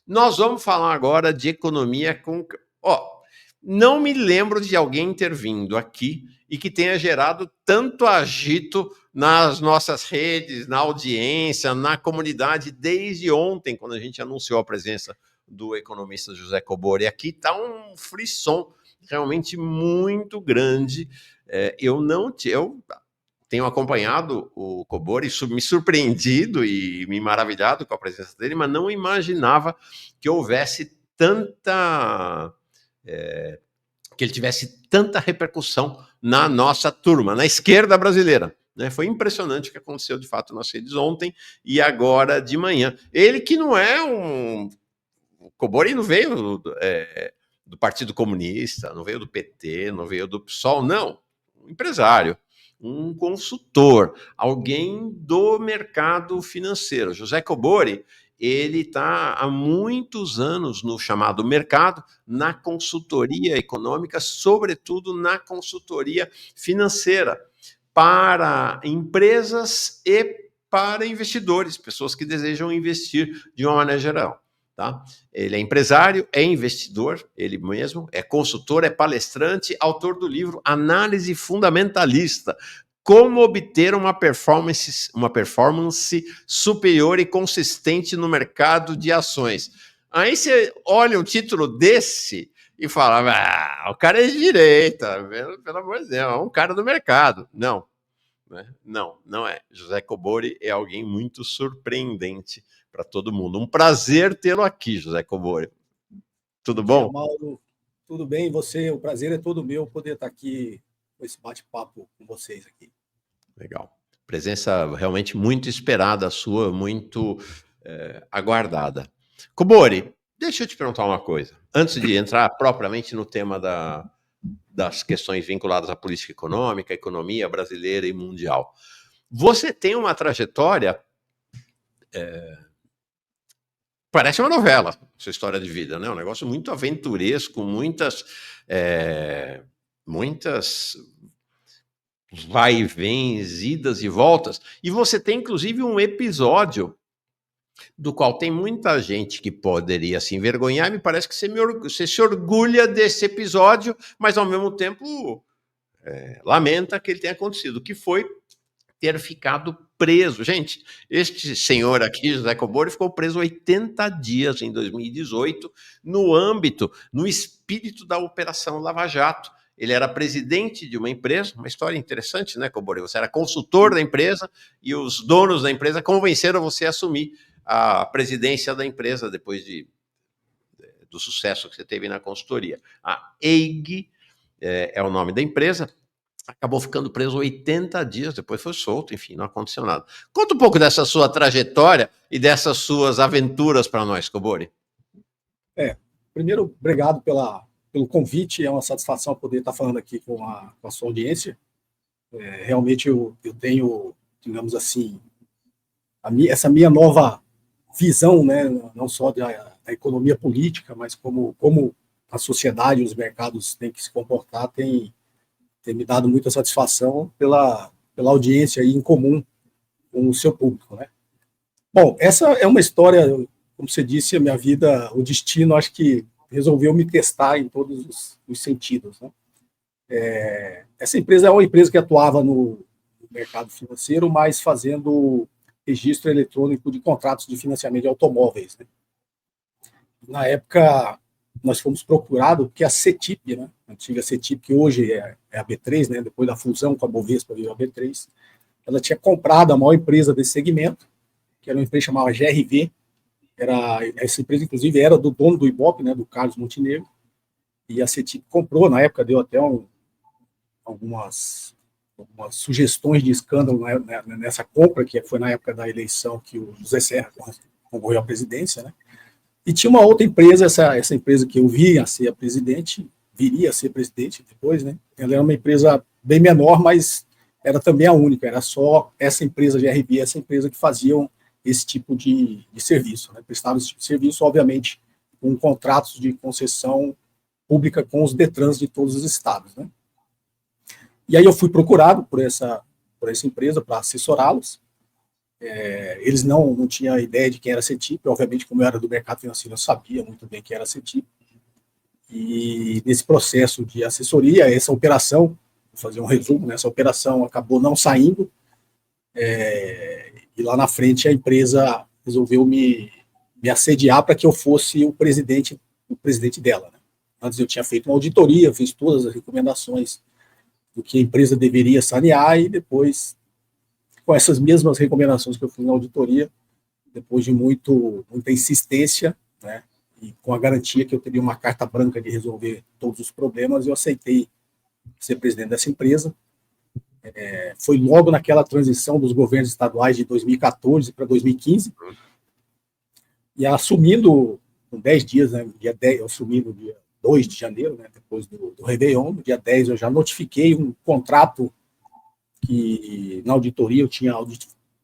Nós vamos falar agora de economia com... não me lembro de alguém ter vindo aqui e que tenha gerado tanto agito nas nossas redes, na audiência, na comunidade, desde ontem, quando a gente anunciou a presença do economista José Cobori. Aqui está um frisson realmente muito grande. Eu tenho acompanhado o Cobori, me surpreendido e me maravilhado com a presença dele, mas não imaginava que houvesse tanta... que ele tivesse tanta repercussão na nossa turma, na esquerda brasileira. Né? Foi impressionante o que aconteceu, de fato, nas redes ontem e agora de manhã. Ele que não é um... O Cobori não veio do Partido Comunista, não veio do PT, não veio do PSOL, não. Um empresário, um consultor, alguém do mercado financeiro. José Cobori, ele está há muitos anos no chamado mercado, na consultoria econômica, sobretudo na consultoria financeira, para empresas e para investidores, pessoas que desejam investir de uma maneira geral. Tá? Ele é empresário, é investidor, ele mesmo, é consultor, é palestrante, autor do livro Análise Fundamentalista, como obter uma performance superior e consistente no mercado de ações. Aí você olha o título desse e fala, o cara é de direita, pelo amor de Deus, é um cara do mercado. Não, né? Não é. José Cobori é alguém muito surpreendente para todo mundo. Um prazer tê-lo aqui, José Cobori. Tudo bom? Mauro, tudo bem? E você? O prazer é todo meu poder estar aqui com esse bate-papo com vocês aqui. Legal. Presença realmente muito esperada sua, muito aguardada. Cobori, deixa eu te perguntar uma coisa. Antes de entrar propriamente no tema das questões vinculadas à política econômica, economia brasileira e mundial. Você tem uma trajetória... parece uma novela, sua história de vida, né? Um negócio muito aventuresco, muitas vai e vens, idas e voltas. E você tem, inclusive, um episódio do qual tem muita gente que poderia se envergonhar, e me parece que você se orgulha desse episódio, mas, ao mesmo tempo, lamenta que ele tenha acontecido, que foi ter ficado preso. Gente, este senhor aqui, José Cobori, ficou preso 80 dias em 2018, no espírito da Operação Lava Jato. Ele era presidente de uma empresa, uma história interessante, né, Cobori? Você era consultor da empresa e os donos da empresa convenceram você a assumir a presidência da empresa depois do sucesso que você teve na consultoria. A EIG é o nome da empresa. Acabou ficando preso 80 dias, depois foi solto, enfim, não aconteceu nada. Conta um pouco dessa sua trajetória e dessas suas aventuras para nós, Cobori. Primeiro, obrigado pelo convite, é uma satisfação poder estar falando aqui com a sua audiência. Realmente eu tenho, digamos assim, essa minha nova visão, né, não só da economia política, mas como a sociedade e os mercados têm que se comportar, tem me dado muita satisfação pela audiência aí em comum com o seu público, né? Bom, essa é uma história, como você disse, a minha vida, o destino, acho que resolveu me testar em todos os sentidos, né? Essa empresa é uma empresa que atuava no mercado financeiro, mas fazendo registro eletrônico de contratos de financiamento de automóveis, né? Na época, nós fomos procurados, porque a CETIP, né, a antiga CETIP, que hoje é a B3, né, depois da fusão com a Bovespa veio a B3, ela tinha comprado a maior empresa desse segmento, que era uma empresa chamada GRV, essa empresa, inclusive, era do dono do Ibope, né, do Carlos Montenegro, e a CETIP comprou, na época deu até algumas sugestões de escândalo nessa compra, que foi na época da eleição que o José Serra concorreu à presidência, né? E tinha uma outra empresa, essa empresa que eu viria a ser presidente depois, né? Ela era uma empresa bem menor, mas era também a única, era só essa empresa GRB, essa empresa que faziam esse tipo de serviço, né? Prestava esse tipo de serviço, obviamente, com contratos de concessão pública com os DETRANs de todos os estados, né? E aí eu fui procurado por essa empresa para assessorá-los, Eles não tinham ideia de quem era a CETIP, obviamente, como eu era do mercado financeiro, eu sabia muito bem quem era a CETIP. E nesse processo de assessoria, essa operação, vou fazer um resumo, né, essa operação acabou não saindo, e lá na frente a empresa resolveu me assediar para que eu fosse o presidente dela. Né? Antes eu tinha feito uma auditoria, fiz todas as recomendações do que a empresa deveria sanear, e depois, com essas mesmas recomendações que eu fiz na auditoria, depois de muita insistência, né, e com a garantia que eu teria uma carta branca de resolver todos os problemas, eu aceitei ser presidente dessa empresa. Foi logo naquela transição dos governos estaduais de 2014 para 2015, e assumindo com 10 dias, né, dia 10, eu assumi no dia 2 de janeiro, né, depois do Réveillon, no dia 10 eu já notifiquei um contrato que na auditoria eu tinha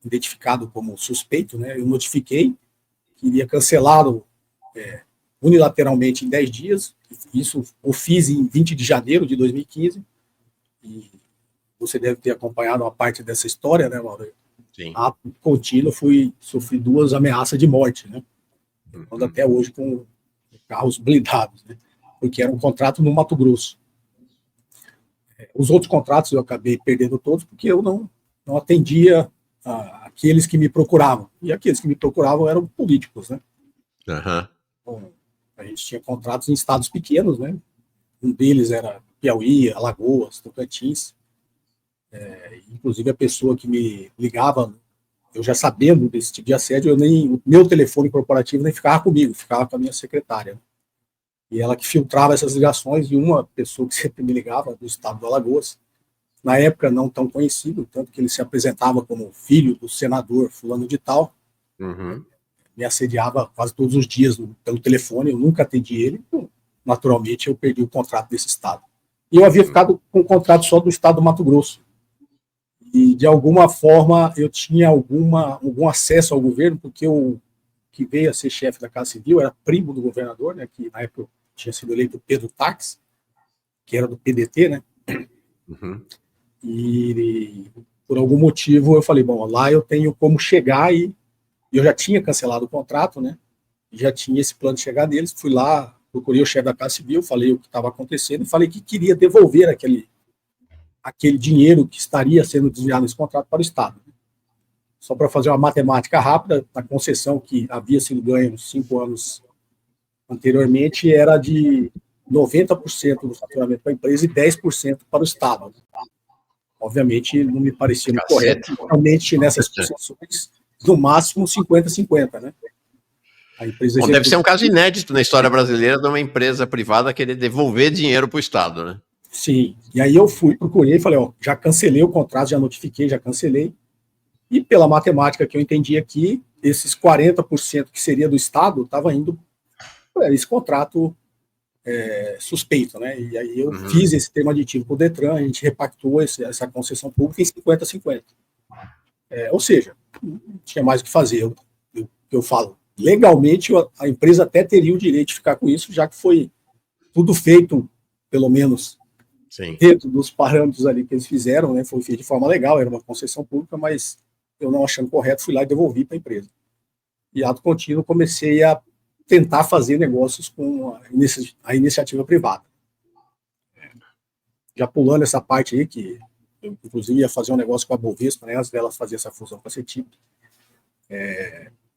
identificado como suspeito, né, eu notifiquei que iria cancelá-lo unilateralmente em 10 dias, isso eu fiz em 20 de janeiro de 2015, e você deve ter acompanhado uma parte dessa história, né, Mauro? Sim. A contínuo sofri 2 ameaças de morte, né, até hoje com carros blindados, né, porque era um contrato no Mato Grosso. Os outros contratos eu acabei perdendo todos porque eu não atendia aqueles que me procuravam, e aqueles que me procuravam eram políticos, né. Uhum. Bom, a gente tinha contratos em estados pequenos, né, um deles era Piauí, Alagoas, Tocantins, inclusive a pessoa que me ligava, eu já sabendo desse tipo de assédio, o meu telefone corporativo nem ficava comigo, ficava com a minha secretária. E ela que filtrava essas ligações, e uma pessoa que sempre me ligava, do estado do Alagoas, na época não tão conhecido, tanto que ele se apresentava como filho do senador fulano de tal, me assediava quase todos os dias pelo telefone, eu nunca atendi ele, então, naturalmente eu perdi o contrato desse estado. E eu havia ficado com o contrato só do estado do Mato Grosso. E, de alguma forma, eu tinha algum acesso ao governo, porque o que veio a ser chefe da Casa Civil era primo do governador, né, que na época tinha sido eleito Pedro Tax, que era do PDT, né, e por algum motivo eu falei, bom, lá eu tenho como chegar, e eu já tinha cancelado o contrato, né, já tinha esse plano de chegar deles, fui lá, procurei o chefe da Casa Civil, falei o que estava acontecendo, e falei que queria devolver aquele dinheiro que estaria sendo desviado nesse contrato para o Estado. Só para fazer uma matemática rápida, a concessão que havia sido ganha uns 5 anos anteriormente era de 90% do faturamento para a empresa e 10% para o Estado. Obviamente, não me parecia muito correto, realmente nessas concessões, no máximo 50-50, né? A empresa deve ser um caso inédito na história brasileira de uma empresa privada querer devolver dinheiro para o Estado, né? Sim, e aí eu procurei e falei, já cancelei o contrato, já notifiquei, já cancelei, e pela matemática que eu entendi aqui, esses 40% que seria do Estado, estava indo para esse contrato suspeito, né, e aí eu fiz esse termo aditivo com o Detran, a gente repactuou essa concessão pública em 50-50. Ou seja, não tinha mais o que fazer, eu falo, legalmente a empresa até teria o direito de ficar com isso, já que foi tudo feito, pelo menos, sim, dentro dos parâmetros ali que eles fizeram, né, foi feito de forma legal, era uma concessão pública, mas eu não achando correto, fui lá e devolvi para a empresa. E, ato contínuo, comecei a tentar fazer negócios com a iniciativa privada. Já pulando essa parte aí, que eu, inclusive, ia fazer um negócio com a Bovespa, né, antes dela fazer essa fusão com a CETIP,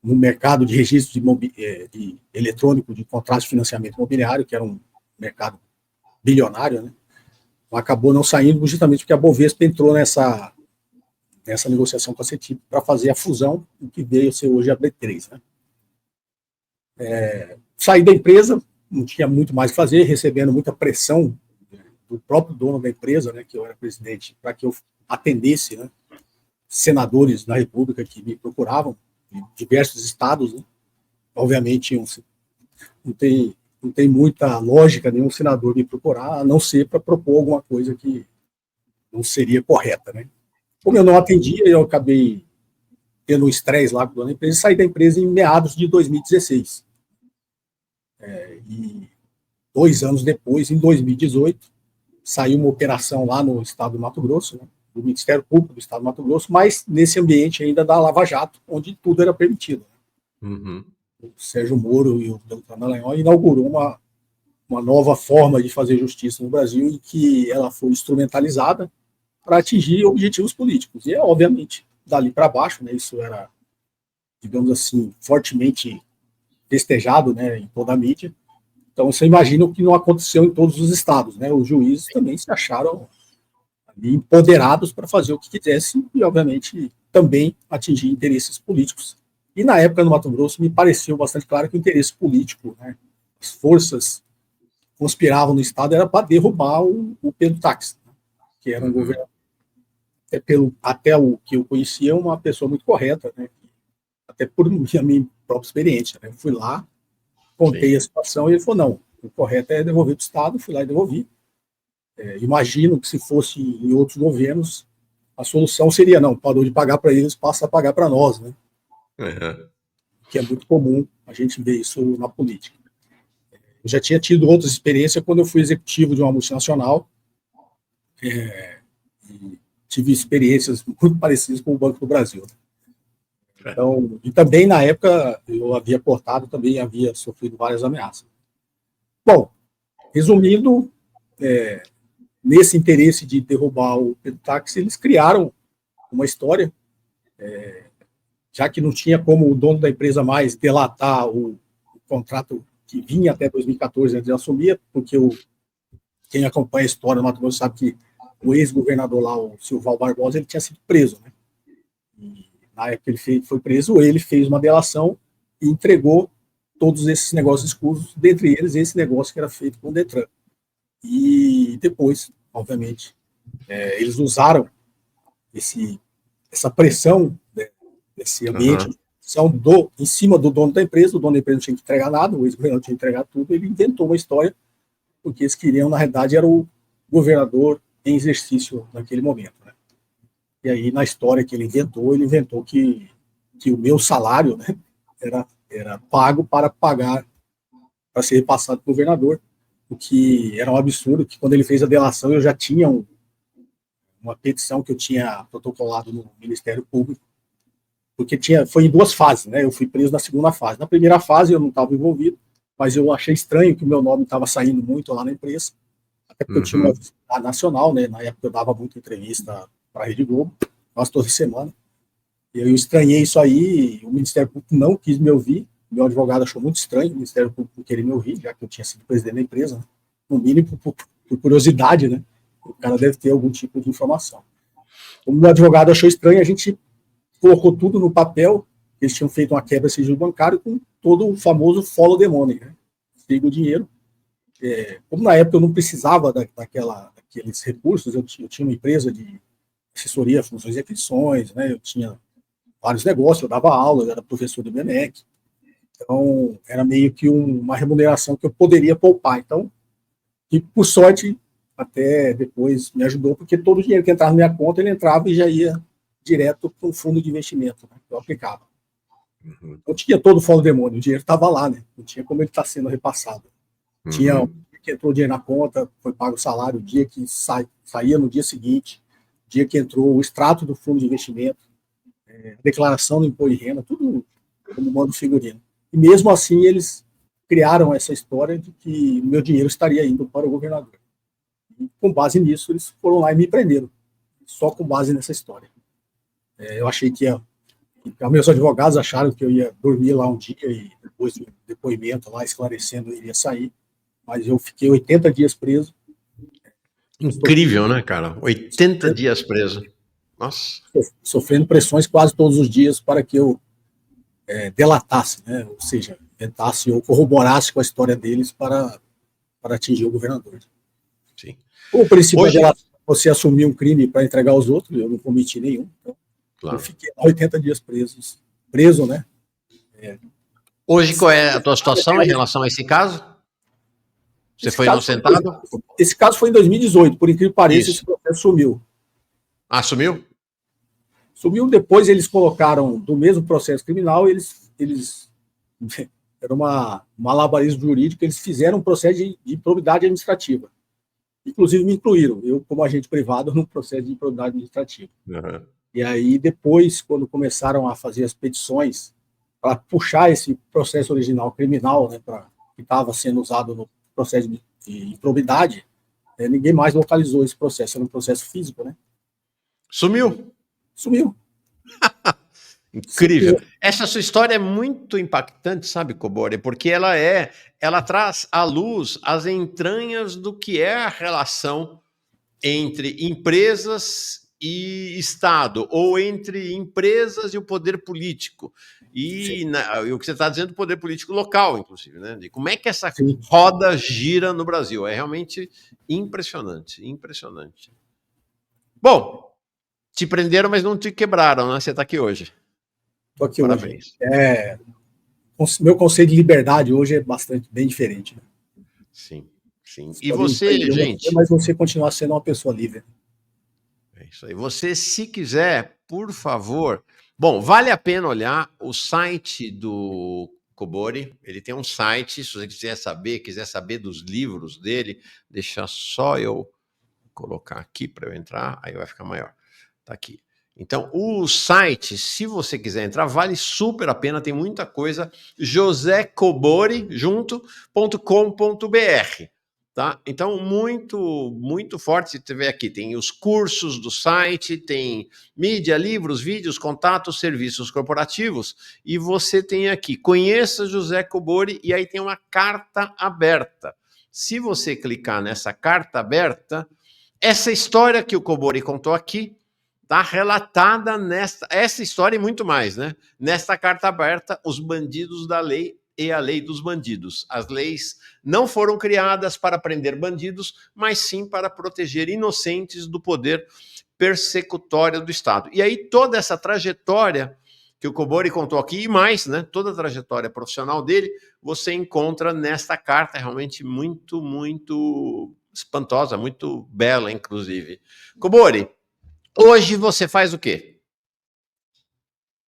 no mercado de registro de eletrônico de contratos de financiamento imobiliário, que era um mercado bilionário, né, acabou não saindo justamente porque a Bovespa entrou nessa negociação com a CETIP para fazer a fusão, o que veio a ser hoje a B3. Né? Saí da empresa, não tinha muito mais o que fazer, recebendo muita pressão do próprio dono da empresa, né, que eu era presidente, para que eu atendesse, né, senadores da República que me procuravam, de diversos estados. Né? Obviamente, não tem muita lógica nenhum senador me procurar, a não ser para propor alguma coisa que não seria correta. Né? Como eu não atendia, eu acabei tendo um estresse lá com o dono da empresa e saí da empresa em meados de 2016. E 2 anos depois, em 2018, saiu uma operação lá no estado do Mato Grosso, né, do Ministério Público do Estado do Mato Grosso, mas nesse ambiente ainda da Lava Jato, onde tudo era permitido. Uhum. O Sérgio Moro e o Deltan Dallagnol inaugurou uma nova forma de fazer justiça no Brasil, em que ela foi instrumentalizada para atingir objetivos políticos. E, obviamente, dali para baixo, né, isso era, digamos assim, fortemente festejado, né, em toda a mídia. Então, você imagina o que não aconteceu em todos os estados. Né? Os juízes também se acharam ali empoderados para fazer o que quisessem e, obviamente, também atingir interesses políticos. E, na época, no Mato Grosso, me pareceu bastante claro que o interesse político, né, as forças conspiravam no Estado, era para derrubar o Pedro Táxi, né, que era um governador, até o que eu conhecia, uma pessoa muito correta, né, até por minha própria experiência. Né, eu fui lá, contei a situação e ele falou, não, o correto é devolver para o Estado, fui lá e devolvi. Imagino que se fosse em outros governos, a solução seria, não, parou de pagar para eles, passa a pagar para nós, né? Uhum. Que é muito comum a gente ver isso na política. Eu já tinha tido outras experiências quando eu fui executivo de uma multinacional, e tive experiências muito parecidas com o Banco do Brasil. Então, e também na época eu havia cortado, também havia sofrido várias ameaças. Bom, resumindo, nesse interesse de derrubar o Pedro Táxi, eles criaram uma história, já que não tinha como o dono da empresa mais delatar o contrato que vinha até 2014 antes de assumir, porque quem acompanha a história do Mato Grosso sabe que o ex-governador lá, o Silval Barbosa, ele tinha sido preso, né? E na época ele foi preso, ele fez uma delação e entregou todos esses negócios escusos, dentre eles esse negócio que era feito com o Detran. E depois, obviamente, eles usaram essa pressão, né, desse ambiente, em cima do dono da empresa. O dono da empresa não tinha que entregar nada, o ex-governador tinha que entregar tudo. Ele inventou uma história, porque eles queriam, na realidade, era o governador em exercício naquele momento. Né? E aí, na história que ele inventou que o meu salário, né, era pago para ser repassado para o governador, o que era um absurdo, que quando ele fez a delação eu já tinha uma petição que eu tinha protocolado no Ministério Público, porque foi em duas fases, né? Eu fui preso na segunda fase. Na primeira fase eu não estava envolvido, mas eu achei estranho que o meu nome estava saindo muito lá na imprensa, até porque eu tinha uma visibilidade nacional, né? Na época eu dava muita entrevista para a Rede Globo, quase toda semana, e eu estranhei isso aí, o Ministério Público não quis me ouvir, meu advogado achou muito estranho o Ministério Público querer me ouvir, já que eu tinha sido presidente da empresa, né? No mínimo por curiosidade, né? O cara deve ter algum tipo de informação. O meu advogado achou estranho, a gente colocou tudo no papel, eles tinham feito uma quebra de sigilo bancário com todo o famoso follow the money, né? Siga o dinheiro. Como na época eu não precisava daqueles recursos, eu tinha uma empresa de assessoria, funções e aquisições, né? Eu tinha vários negócios, eu dava aula, eu era professor do MEC, então era meio que uma remuneração que eu poderia poupar. Então, e por sorte, até depois me ajudou, porque todo o dinheiro que entrava na minha conta, ele entrava e já ia direto para um fundo de investimento, né, que eu aplicava. Não tinha todo o follow the money, o dinheiro estava lá, né? Não tinha como ele estar sendo repassado. Tinha o dia que entrou o dinheiro na conta, foi pago o salário, o dia que saía no dia seguinte, o dia que entrou o extrato do fundo de investimento, a declaração do imposto de renda, tudo como manda o figurino. E mesmo assim eles criaram essa história de que o meu dinheiro estaria indo para o governador. E com base nisso, eles foram lá e me prenderam, só com base nessa história. Eu achei que meus advogados acharam que eu ia dormir lá um dia e depois do depoimento lá esclarecendo eu iria sair, mas eu fiquei 80 dias preso. Incrível, né, cara? 80 dias preso. Nossa. Sofrendo pressões quase todos os dias para que eu delatasse, né? Ou seja, tentasse ou corroborasse com a história deles para atingir o governador. Sim. O princípio da delação, você assumir um crime para entregar aos outros, eu não cometi nenhum. Então, claro. Eu fiquei 80 dias preso, né? Hoje, qual é a tua situação em relação a esse caso? Você foi inocentado? Esse caso foi em 2018, por incrível que pareça, esse processo sumiu. Ah, sumiu? Sumiu, depois eles colocaram, do mesmo processo criminal, eles era uma malabarismo jurídico, eles fizeram um processo de improbidade administrativa. inclusive me incluíram, eu como agente privado, no processo de improbidade administrativa. Uhum. E aí, depois, quando começaram a fazer as petições para puxar esse processo original criminal, né, que estava sendo usado no processo de improbidade, ninguém mais localizou esse processo, era um processo físico, né? Sumiu. Sumiu. Incrível. Essa sua história é muito impactante, sabe, Cobori? Porque ela traz à luz as entranhas do que é a relação entre empresas e Estado, ou entre empresas e o poder político. E o que você está dizendo do poder político local, inclusive, né? De como é que essa Sim. roda gira no Brasil. É realmente impressionante, impressionante. Bom, te prenderam, mas não te quebraram, né? Você está aqui hoje. Estou aqui Parabéns. Hoje. Meu conceito de liberdade hoje é bem diferente. Né? Sim, sim. Você E pode você, gente... mas você continua sendo uma pessoa livre. É isso aí. Você, se quiser, por favor... Bom, vale a pena olhar o site do Cobori. Ele tem um site, se você quiser saber dos livros dele, deixa só eu colocar aqui para eu entrar, aí vai ficar maior. Tá aqui. Então, o site, se você quiser entrar, vale super a pena, tem muita coisa, josecobori.com.br, tá? Então, muito forte, você vê aqui, tem os cursos do site, tem mídia, livros, vídeos, contatos, serviços corporativos, e você tem aqui, conheça José Cobori, e aí tem uma carta aberta. Se você clicar nessa carta aberta, essa história que o Cobori contou aqui está relatada essa história e muito mais, né? Nesta carta aberta, os bandidos da lei e a lei dos bandidos. As leis não foram criadas para prender bandidos, mas sim para proteger inocentes do poder persecutório do Estado. E aí toda essa trajetória que o Cobori contou aqui, e mais, né? Toda a trajetória profissional dele, você encontra nesta carta, realmente muito espantosa, muito bela, inclusive. Cobori, hoje você faz o quê?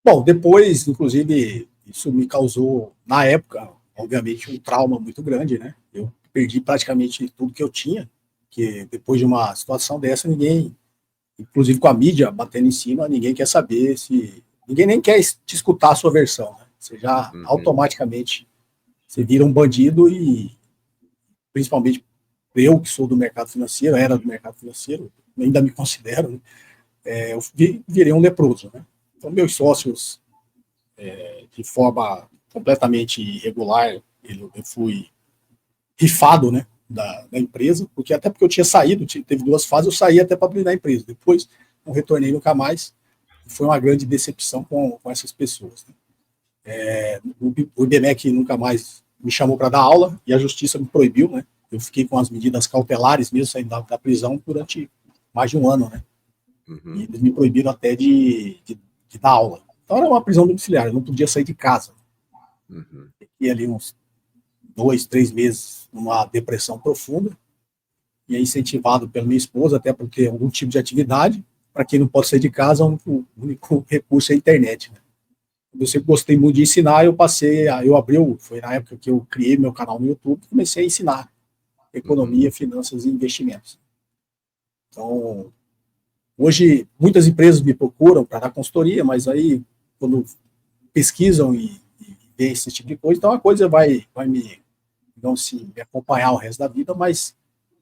Bom, depois, inclusive, isso me causou, na época, obviamente, um trauma muito grande, né? Eu perdi praticamente tudo que eu tinha, que depois de uma situação dessa, ninguém, inclusive com a mídia batendo em cima, ninguém quer saber se... Ninguém nem quer te escutar a sua versão, né? Você já, automaticamente, você vira um bandido e, principalmente, eu que sou do mercado financeiro, era do mercado financeiro, ainda me considero, né? Eu virei um leproso, né? Então, meus sócios, de forma completamente irregular, eu fui rifado, né, da empresa, até porque eu tinha saído, teve 2 fases, eu saí até para blindar a empresa. Depois, não retornei nunca mais. Foi uma grande decepção com essas pessoas. Né? O IBMEC nunca mais me chamou para dar aula e a justiça me proibiu, né? Eu fiquei com as medidas cautelares mesmo, saindo da prisão durante mais de um ano, né? E eles me proibiram até de dar aula. Então era uma prisão domiciliar, eu não podia sair de casa. Fiquei ali uns 2, 3 meses numa depressão profunda, e é incentivado pela minha esposa, até porque algum tipo de atividade, para quem não pode sair de casa, o único recurso é a internet. Né? Eu sempre gostei muito de ensinar, foi na época que eu criei meu canal no YouTube, comecei a ensinar economia, finanças e investimentos. Então, hoje, muitas empresas me procuram para dar consultoria, mas aí, quando pesquisam e veem esse tipo de coisa, então a coisa vai me acompanhar o resto da vida, mas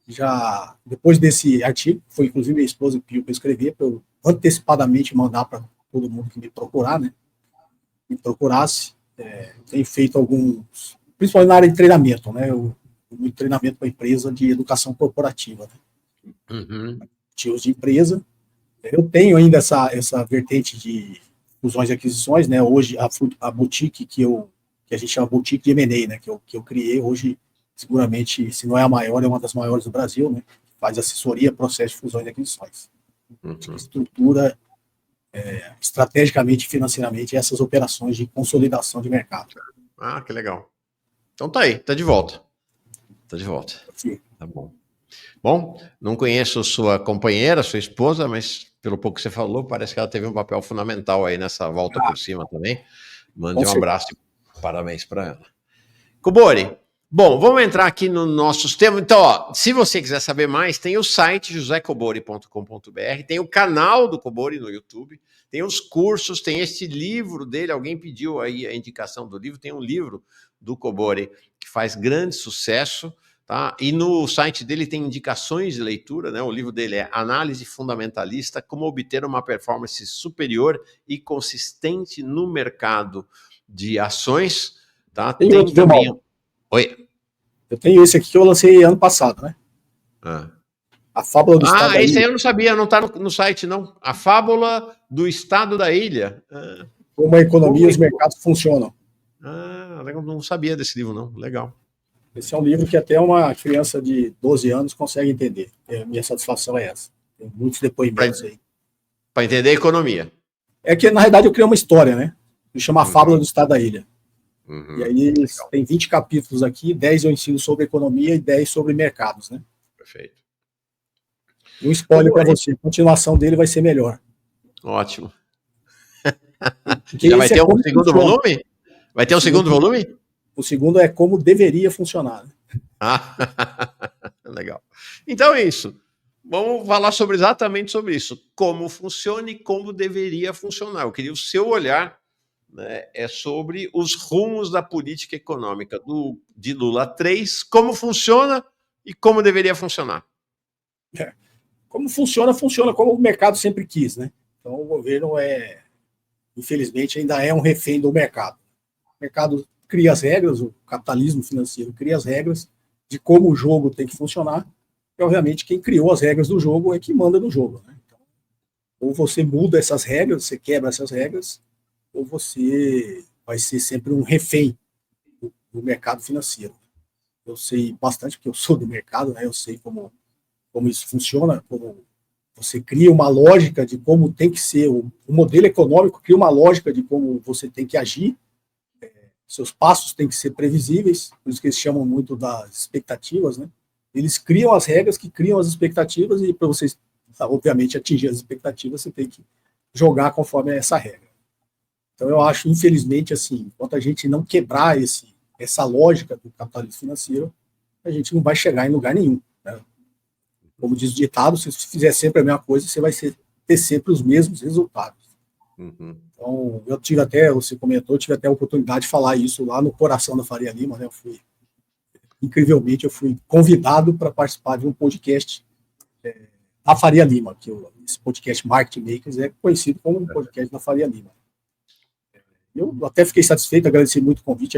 já depois desse artigo, foi inclusive minha esposa que pediu para eu escrever, para eu antecipadamente mandar para todo mundo que me procurar, né? Me procurasse. Tenho feito alguns, principalmente na área de treinamento, né? Muito treinamento para empresa de educação corporativa, né? Tios de empresa. Eu tenho ainda essa vertente de fusões e aquisições, né? Hoje a boutique que a gente chama boutique de M&A, né? Que eu criei hoje, seguramente, se não é a maior, é uma das maiores do Brasil, né? Faz assessoria, processo de fusões e aquisições. Estrutura estrategicamente e financeiramente essas operações de consolidação de mercado. Ah, que legal. Então tá aí, tá de volta. Tá de volta. Sim. Tá bom. Bom, não conheço sua companheira, sua esposa, mas pelo pouco que você falou, parece que ela teve um papel fundamental aí nessa volta por cima também. Mande um abraço e parabéns para ela. Cobori, Bom, vamos entrar aqui no nossos temas. Então, ó, se você quiser saber mais, tem o site josecobori.com.br, tem o canal do Cobori no YouTube, tem os cursos, tem este livro dele, alguém pediu aí a indicação do livro, tem um livro do Cobori que faz grande sucesso, tá? E no site dele tem indicações de leitura, né? O livro dele é Análise Fundamentalista, como obter uma performance superior e consistente no mercado de ações, tá? Tem Tem outro, viu, também... Mauro? Oi? Eu tenho esse aqui que eu lancei ano passado, né? Ah. A Fábula do Estado da Esse aí Ilha. eu não sabia, não está no site, não. A Fábula do Estado da Ilha. Como a economia e os mercados funcionam. Eu não sabia desse livro, não. Legal. Esse é um livro que até uma criança de 12 anos consegue entender. A minha satisfação é essa. Tem muitos depoimentos aí. Para entender a economia. É que, na realidade, eu criei uma história, né? Que chama A Fábula do Estado da Ilha. E aí tem 20 capítulos aqui, 10 eu ensino sobre economia e 10 sobre mercados, né? Perfeito. E um spoiler para você, a continuação dele vai ser melhor. Ótimo. Porque já vai ter um segundo funciona. volume? Vai ter um segundo volume? O segundo é como deveria funcionar. Legal. Então é isso. Vamos falar exatamente sobre isso. Como funciona e como deveria funcionar. Eu queria o seu olhar, né, sobre os rumos da política econômica de Lula 3, como funciona e como deveria funcionar. Como funciona como o mercado sempre quis, né? Então o governo infelizmente, ainda é um refém do mercado. O mercado cria as regras, o capitalismo financeiro cria as regras de como o jogo tem que funcionar, e obviamente quem criou as regras do jogo é que manda no jogo, né? Então, ou você muda essas regras, você quebra essas regras, ou você vai ser sempre um refém do mercado financeiro. Eu sei bastante, porque eu sou do mercado, né? Eu sei como isso funciona, como você cria uma lógica de como tem que ser, o modelo econômico cria uma lógica de como você tem que agir, seus passos têm que ser previsíveis, por isso que eles chamam muito das expectativas, né? Eles criam as regras que criam as expectativas e para você, obviamente, atingir as expectativas, você tem que jogar conforme essa regra. Então eu acho, infelizmente, assim, enquanto a gente não quebrar essa lógica do capitalismo financeiro, a gente não vai chegar em lugar nenhum, né? Como diz o ditado, se você fizer sempre a mesma coisa, você vai ter sempre os mesmos resultados. Então, eu tive até, você comentou, eu tive até a oportunidade de falar isso lá no coração da Faria Lima, né? Incrivelmente, eu fui convidado para participar de um podcast da Faria Lima, que esse podcast Marketing Makers é conhecido como um podcast da Faria Lima. Eu até fiquei satisfeito, agradeci muito o convite,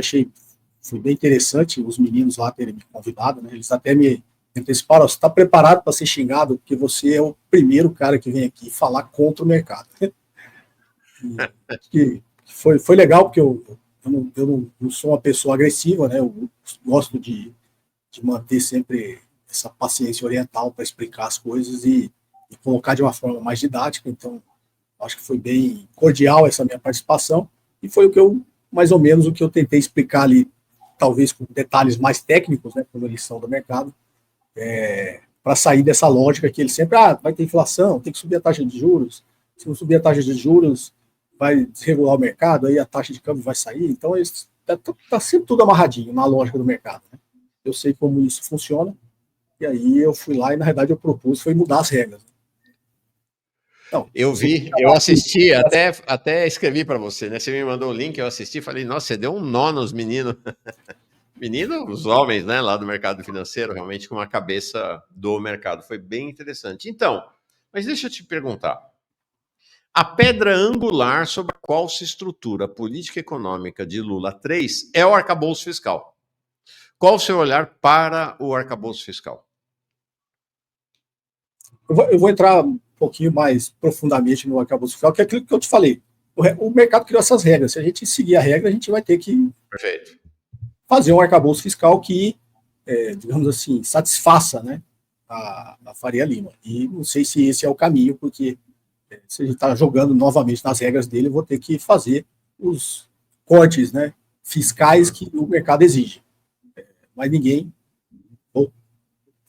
foi bem interessante os meninos lá terem me convidado, né? Eles até me anteciparam, você está preparado para ser xingado, porque você é o primeiro cara que vem aqui falar contra o mercado. Que foi legal, porque eu não sou uma pessoa agressiva, né? Eu gosto de manter sempre essa paciência oriental para explicar as coisas e colocar de uma forma mais didática. Então, acho que foi bem cordial essa minha participação e foi mais ou menos o que eu tentei explicar ali, talvez com detalhes mais técnicos, né? Como eles são do mercado, para sair dessa lógica que ele sempre vai ter inflação, tem que subir a taxa de juros. Se não subir a taxa de juros, vai desregular o mercado, aí a taxa de câmbio vai sair. Então, está sempre tudo amarradinho na lógica do mercado, né? Eu sei como isso funciona, e aí eu fui lá e, na verdade, eu propus foi mudar as regras. Não, eu vi, eu assisti, até escrevi para você, né? Você me mandou o link, eu assisti, falei, nossa, você deu um nó nos meninos. Meninos, os homens, né, lá do mercado financeiro, realmente com uma cabeça do mercado. Foi bem interessante. Então, mas deixa eu te perguntar. A pedra angular sobre a qual se estrutura a política econômica de Lula 3 é o arcabouço fiscal. Qual o seu olhar para o arcabouço fiscal? Eu vou entrar um pouquinho mais profundamente no arcabouço fiscal, que é aquilo que eu te falei. O mercado criou essas regras. Se a gente seguir a regra, a gente vai ter que fazer um arcabouço fiscal que, digamos assim, satisfaça, né, a Faria Lima. E não sei se esse é o caminho, porque se a gente está jogando novamente nas regras dele, eu vou ter que fazer os cortes, né, fiscais que o mercado exige. Mas ninguém...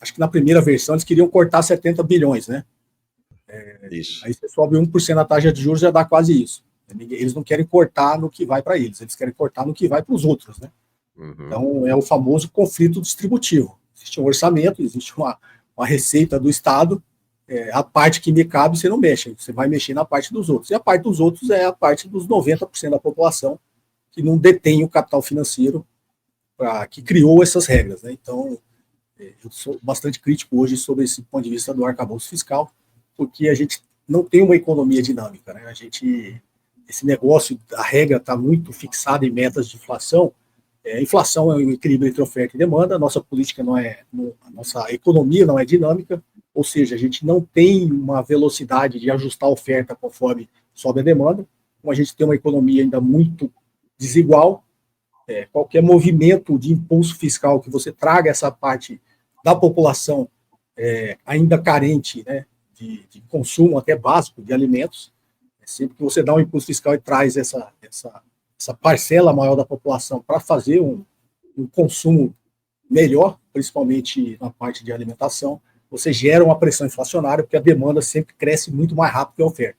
acho que na primeira versão eles queriam cortar 70 bilhões, né? Isso. Aí você sobe 1% na taxa de juros, já dá quase isso. Eles não querem cortar no que vai para eles querem cortar no que vai para os outros, né? Uhum. Então, é o famoso conflito distributivo. Existe um orçamento, existe uma receita do Estado, a parte que me cabe você não mexe, você vai mexer na parte dos outros. E a parte dos outros é a parte dos 90% da população que não detém o capital financeiro que criou essas regras. Né? Então, eu sou bastante crítico hoje sobre esse ponto de vista do arcabouço fiscal, porque a gente não tem uma economia dinâmica. Né? Esse negócio, a regra está muito fixada em metas de inflação. A inflação é um equilíbrio entre oferta e demanda, a nossa política a nossa economia não é dinâmica, ou seja, a gente não tem uma velocidade de ajustar a oferta conforme sobe a demanda, como a gente tem uma economia ainda muito desigual, qualquer movimento de impulso fiscal que você traga essa parte da população ainda carente, né, de consumo até básico de alimentos, sempre que você dá um impulso fiscal e traz essa parcela maior da população para fazer um consumo melhor, principalmente na parte de alimentação, você gera uma pressão inflacionária, porque a demanda sempre cresce muito mais rápido que a oferta.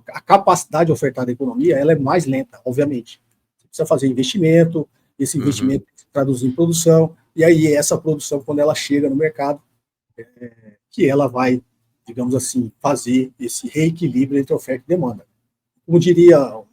A capacidade de ofertar da economia ela é mais lenta, obviamente. Você precisa fazer investimento, esse investimento se traduz em produção, e aí essa produção, quando ela chega no mercado, que ela vai, digamos assim, fazer esse reequilíbrio entre oferta e demanda. Como diria o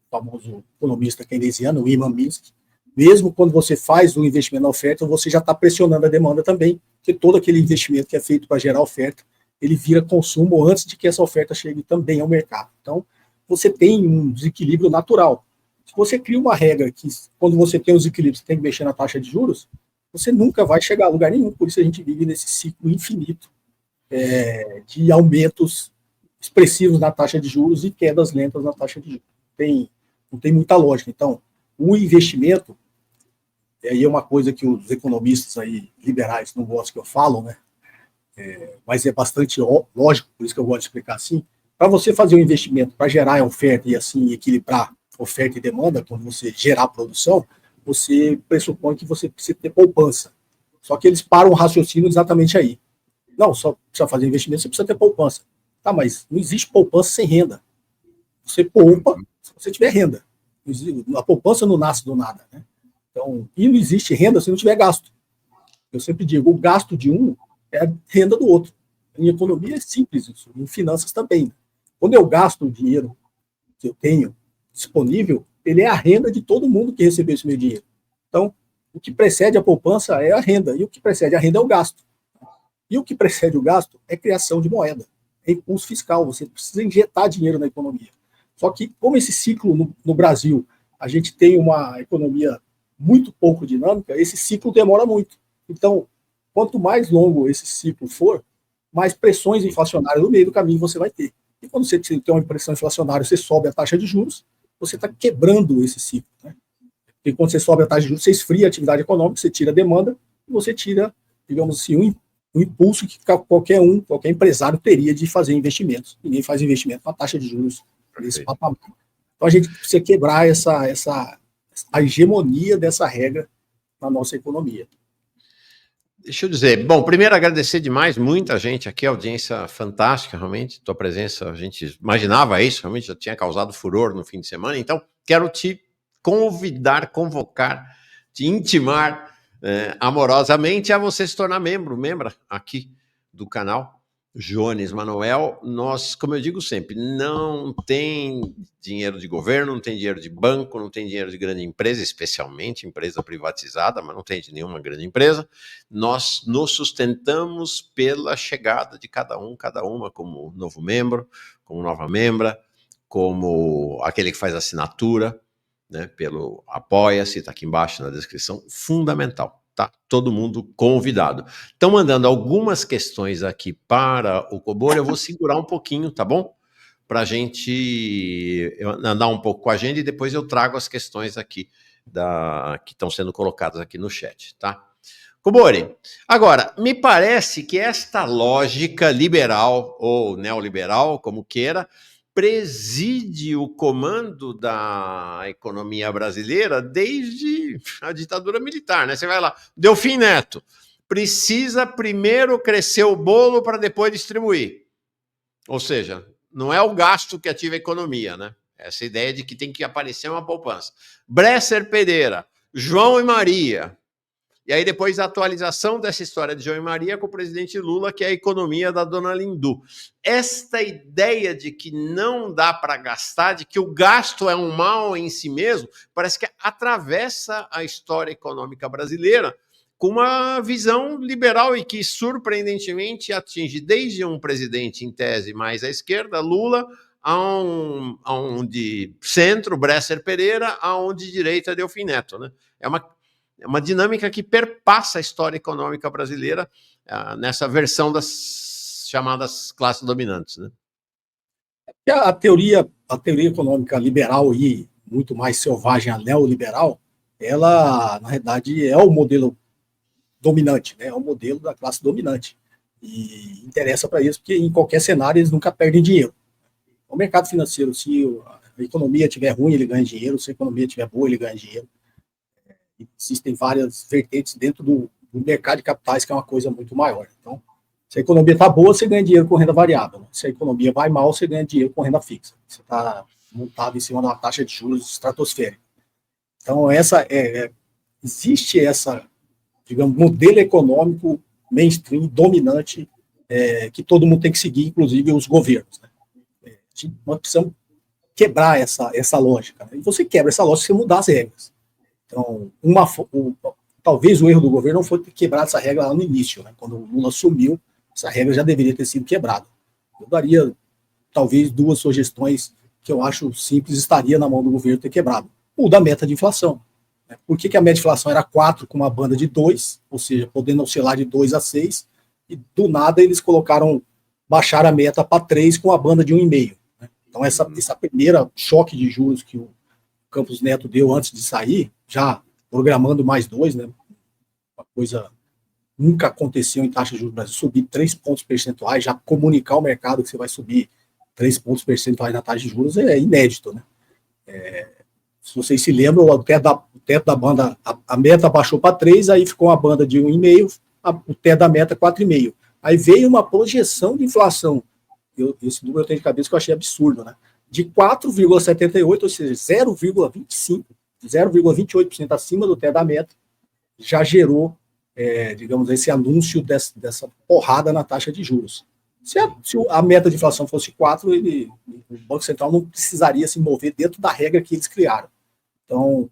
famoso economista keynesiano, o Ivan Minsky, mesmo quando você faz um investimento na oferta, você já está pressionando a demanda também, porque todo aquele investimento que é feito para gerar oferta, ele vira consumo antes de que essa oferta chegue também ao mercado. Então, você tem um desequilíbrio natural. Se você cria uma regra que, quando você tem um desequilíbrio, você tem que mexer na taxa de juros, você nunca vai chegar a lugar nenhum. Por isso a gente vive nesse ciclo infinito de aumentos expressivos na taxa de juros e quedas lentas na taxa de juros. Não tem muita lógica. Então, o investimento, aí é uma coisa que os economistas aí liberais não gostam que eu falo, né? Mas é bastante lógico, por isso que eu gosto de explicar assim. Para você fazer um investimento para gerar oferta e assim equilibrar oferta e demanda, quando você gerar produção, você pressupõe que você precisa ter poupança. Só que eles param o raciocínio exatamente aí. Não, só precisa fazer investimento, você precisa ter poupança. Tá, mas não existe poupança sem renda. Você poupa se você tiver renda. A poupança não nasce do nada. Né? Então, e não existe renda se não tiver gasto. Eu sempre digo, o gasto de um é a renda do outro. Em economia é simples isso, em finanças também. Quando eu gasto o dinheiro que eu tenho disponível, ele é a renda de todo mundo que recebeu esse meu dinheiro. Então, o que precede a poupança é a renda, e o que precede a renda é o gasto. E o que precede o gasto é criação de moeda, é impulso fiscal, você precisa injetar dinheiro na economia. Só que, como esse ciclo no Brasil, a gente tem uma economia muito pouco dinâmica, esse ciclo demora muito. Então, quanto mais longo esse ciclo for, mais pressões inflacionárias no meio do caminho você vai ter. E quando você tem uma pressão inflacionária, você sobe a taxa de juros, você está quebrando esse ciclo. Né? E quando você sobe a taxa de juros, você esfria a atividade econômica, você tira a demanda, e você tira, digamos assim, um impulso que qualquer empresário teria de fazer investimentos. Ninguém faz investimento com a taxa de juros nesse patamar. Então a gente precisa quebrar a hegemonia dessa regra na nossa economia. Deixa eu dizer, bom, primeiro agradecer demais, muita gente aqui, audiência fantástica, realmente, tua presença, a gente imaginava isso, realmente já tinha causado furor no fim de semana, então quero te convidar, convocar, te intimar amorosamente a você se tornar membra aqui do canal Jones Manuel. Nós, como eu digo sempre, não tem dinheiro de governo, não tem dinheiro de banco, não tem dinheiro de grande empresa, especialmente empresa privatizada, mas não tem de nenhuma grande empresa. Nós nos sustentamos pela chegada de cada uma, como novo membro, como nova membra, como aquele que faz assinatura, né, pelo Apoia-se, está aqui embaixo na descrição, fundamental. Tá todo mundo convidado. Estão mandando algumas questões aqui para o Cobor, eu vou segurar um pouquinho, tá bom? Para a gente andar um pouco com a agenda e depois eu trago as questões aqui que estão sendo colocadas aqui no chat, tá? Cobori, agora, me parece que esta lógica liberal ou neoliberal, como queira, preside o comando da economia brasileira desde a ditadura militar, né? Você vai lá, Delfim Neto, precisa primeiro crescer o bolo para depois distribuir. Ou seja, não é o gasto que ativa a economia, né? Essa ideia de que tem que aparecer uma poupança. Bresser Pereira, João e Maria. E aí depois a atualização dessa história de João e Maria com o presidente Lula, que é a economia da dona Lindu. Esta ideia de que não dá para gastar, de que o gasto é um mal em si mesmo, parece que atravessa a história econômica brasileira com uma visão liberal e que, surpreendentemente, atinge desde um presidente, em tese, mais à esquerda, Lula, a um de centro, Bresser Pereira, a um de direita, Delfim Neto. Né? É uma dinâmica que perpassa a história econômica brasileira nessa versão das chamadas classes dominantes. Né? A teoria econômica liberal e muito mais selvagem, a neoliberal, ela, na verdade, é o modelo dominante, né? É o modelo da classe dominante. E interessa para isso, porque em qualquer cenário eles nunca perdem dinheiro. O mercado financeiro, se a economia estiver ruim, ele ganha dinheiro, se a economia estiver boa, ele ganha dinheiro. Existem várias vertentes dentro do mercado de capitais, que é uma coisa muito maior. Então, se a economia está boa, você ganha dinheiro com renda variável. Né? Se a economia vai mal, você ganha dinheiro com renda fixa. Você está montado em cima de uma taxa de juros estratosférica. Então, existe essa, digamos, modelo econômico mainstream, dominante, que todo mundo tem que seguir, inclusive os governos. Né? Nós precisamos quebrar essa lógica. Né? E você quebra essa lógica se você mudar as regras. Então, talvez o erro do governo não foi ter quebrado essa regra lá no início, né? Quando o Lula assumiu, essa regra já deveria ter sido quebrada. Eu daria, talvez, 2 sugestões que eu acho simples, estaria na mão do governo ter quebrado. O da meta de inflação. Né? Por que a meta de inflação era 4 com uma banda de 2, ou seja, podendo oscilar de 2 a 6, e do nada eles baixaram a meta para 3 com a banda de 1,5. Né? Então, essa primeira choque de juros que o Campos Neto deu antes de sair, já programando mais 2, né? Uma coisa nunca aconteceu em taxa de juros do Brasil, subir 3 pontos percentuais, já comunicar ao mercado que você vai subir 3 pontos percentuais na taxa de juros é inédito, né? Se vocês se lembram, o teto da banda, a meta baixou para 3, aí ficou uma banda de 1,5, o teto da meta 4,5. Aí veio uma projeção de inflação, esse número eu tenho de cabeça que eu achei absurdo, né? De 4,78, ou seja, 0,25, 0,28% acima do teto da meta, já gerou, digamos, esse anúncio dessa porrada na taxa de juros. Se a meta de inflação fosse 4, o Banco Central não precisaria se mover dentro da regra que eles criaram. Então,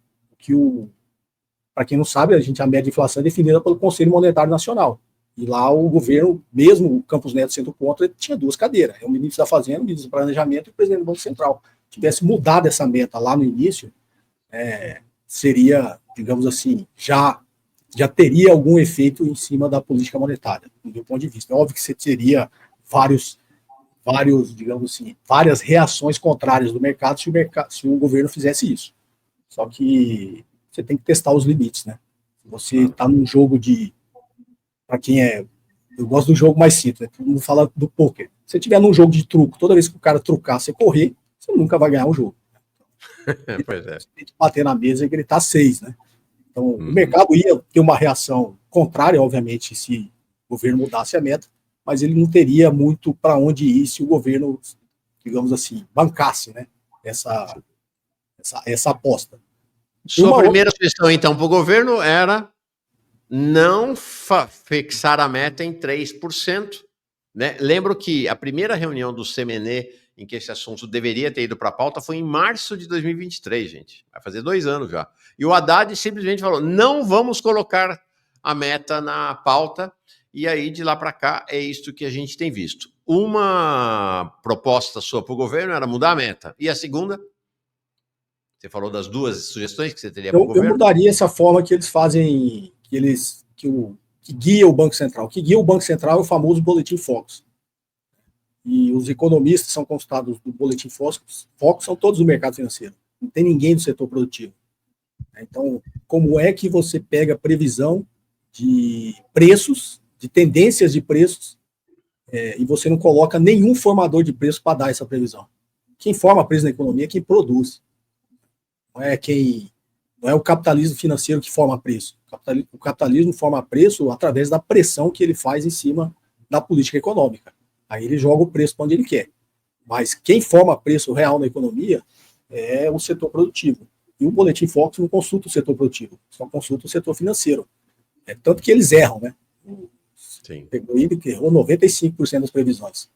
para quem não sabe, a meta de inflação é definida pelo Conselho Monetário Nacional. E lá o governo, mesmo o Campos Neto sendo contra, ele tinha 2 cadeiras. É o ministro da Fazenda, o ministro do Planejamento e o presidente do Banco Central. Se tivesse mudado essa meta lá no início, seria, digamos assim, já teria algum efeito em cima da política monetária, do meu ponto de vista. É óbvio que você teria digamos assim, várias reações contrárias do mercado se o governo fizesse isso. Só que você tem que testar os limites, né? Se você está num jogo para quem eu gosto do jogo mais simples, né? Todo mundo fala do poker. Se você estiver num jogo de truco, toda vez que o cara trucar, você correr, você nunca vai ganhar o jogo. Pois é. Você tem que bater na mesa e gritar 6, né? Então, o mercado ia ter uma reação contrária, obviamente, se o governo mudasse a meta, mas ele não teria muito para onde ir se o governo, digamos assim, bancasse, né, essa aposta. Sua primeira sugestão, então, para o governo era não fixar a meta em 3%. Né? Lembro que a primeira reunião do CMN em que esse assunto deveria ter ido para a pauta foi em março de 2023, gente. Vai fazer 2 anos já. E o Haddad simplesmente falou, não vamos colocar a meta na pauta, e aí de lá para cá é isto que a gente tem visto. Uma proposta sua para o governo era mudar a meta. E a segunda? Você falou das 2 sugestões que você teria para o governo? Eu mudaria essa forma que eles fazem, que guia o Banco Central. O que guia o Banco Central é o famoso Boletim Focus. E os economistas que são consultados do Boletim Focus são todos do mercado financeiro. Não tem ninguém do setor produtivo. Então, como é que você pega previsão de preços, de tendências de preços, e você não coloca nenhum formador de preço para dar essa previsão? Quem forma preço na economia é quem produz. Não é o capitalismo financeiro que forma preço. O capitalismo forma preço através da pressão que ele faz em cima da política econômica. Aí ele joga o preço para onde ele quer. Mas quem forma preço real na economia é o setor produtivo. E o Boletim Focus não consulta o setor produtivo, só consulta o setor financeiro. Tanto que eles erram, né? Sim. Pegou ele que errou 95% das previsões.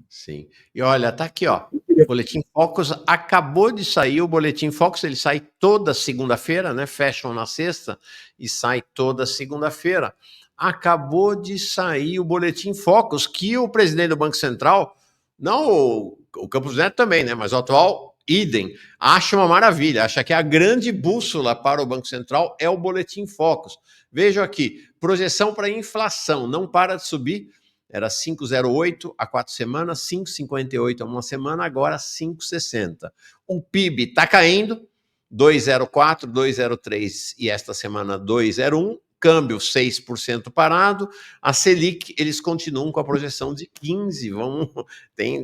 Sim. E olha, tá aqui, ó. Boletim Focus acabou de sair. O Boletim Focus ele sai toda segunda-feira, né? Fecham na sexta e sai toda segunda-feira. Acabou de sair o Boletim Focus, que o presidente do Banco Central, não o Campos Neto também, né? Mas o atual idem, acha uma maravilha, acha que a grande bússola para o Banco Central é o Boletim Focus. Vejam aqui, projeção para inflação, não para de subir. Era 5,08 há 4 semanas, 5,58 há uma semana, agora 5,60. O PIB está caindo, 2,04, 2,03 e esta semana 2,01. Câmbio 6% parado. A Selic, eles continuam com a projeção de 15.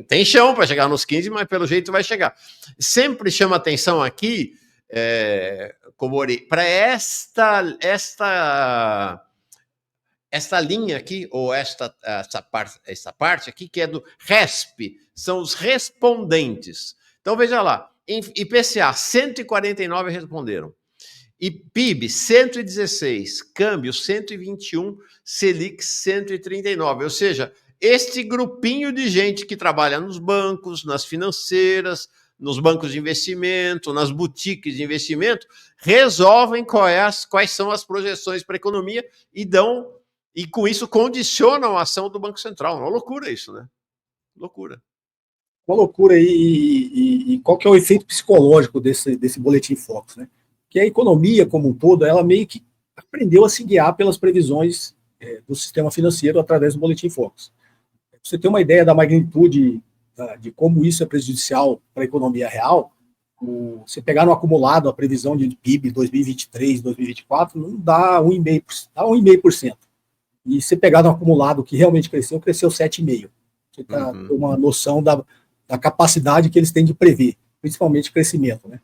Tem chão para chegar nos 15, mas pelo jeito vai chegar. Sempre chama atenção aqui, Comori, para esta linha aqui, ou essa parte aqui, que é do RESP, são os respondentes. Então, veja lá, IPCA, 149 responderam. E PIB, 116, câmbio, 121, Selic, 139. Ou seja, este grupinho de gente que trabalha nos bancos, nas financeiras, nos bancos de investimento, nas boutiques de investimento, resolvem quais são as projeções para a economia e com isso condicionam a ação do Banco Central. Uma loucura isso, né? Loucura. Uma loucura. E qual que é o efeito psicológico desse Boletim Focus, né? Que a economia como um todo, ela meio que aprendeu a se guiar pelas previsões do sistema financeiro através do Boletim Focus. Pra você ter uma ideia da magnitude de como isso é prejudicial para a economia real, você pegar no acumulado a previsão de PIB 2023, 2024, não dá 1,5%. Dá 1,5%. E se pegar no acumulado que realmente cresceu 7,5%. Você tem uma noção da capacidade que eles têm de prever, principalmente crescimento, né?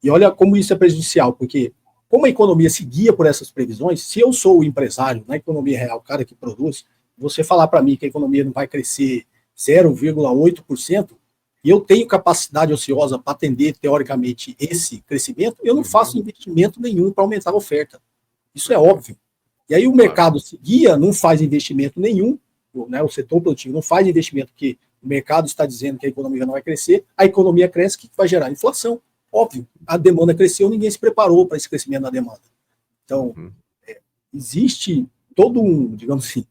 E olha como isso é prejudicial, porque como a economia se guia por essas previsões, se eu sou o empresário na economia real, o cara que produz, você falar para mim que a economia não vai crescer 0,8%, e eu tenho capacidade ociosa para atender, teoricamente, esse crescimento, eu não faço investimento nenhum para aumentar a oferta. Isso é óbvio. E aí o mercado se guia, não faz investimento nenhum, né, o setor produtivo não faz investimento porque o mercado está dizendo que a economia não vai crescer, a economia cresce, que vai gerar inflação. Óbvio, a demanda cresceu, ninguém se preparou para esse crescimento da demanda. Então, existe todo digamos assim,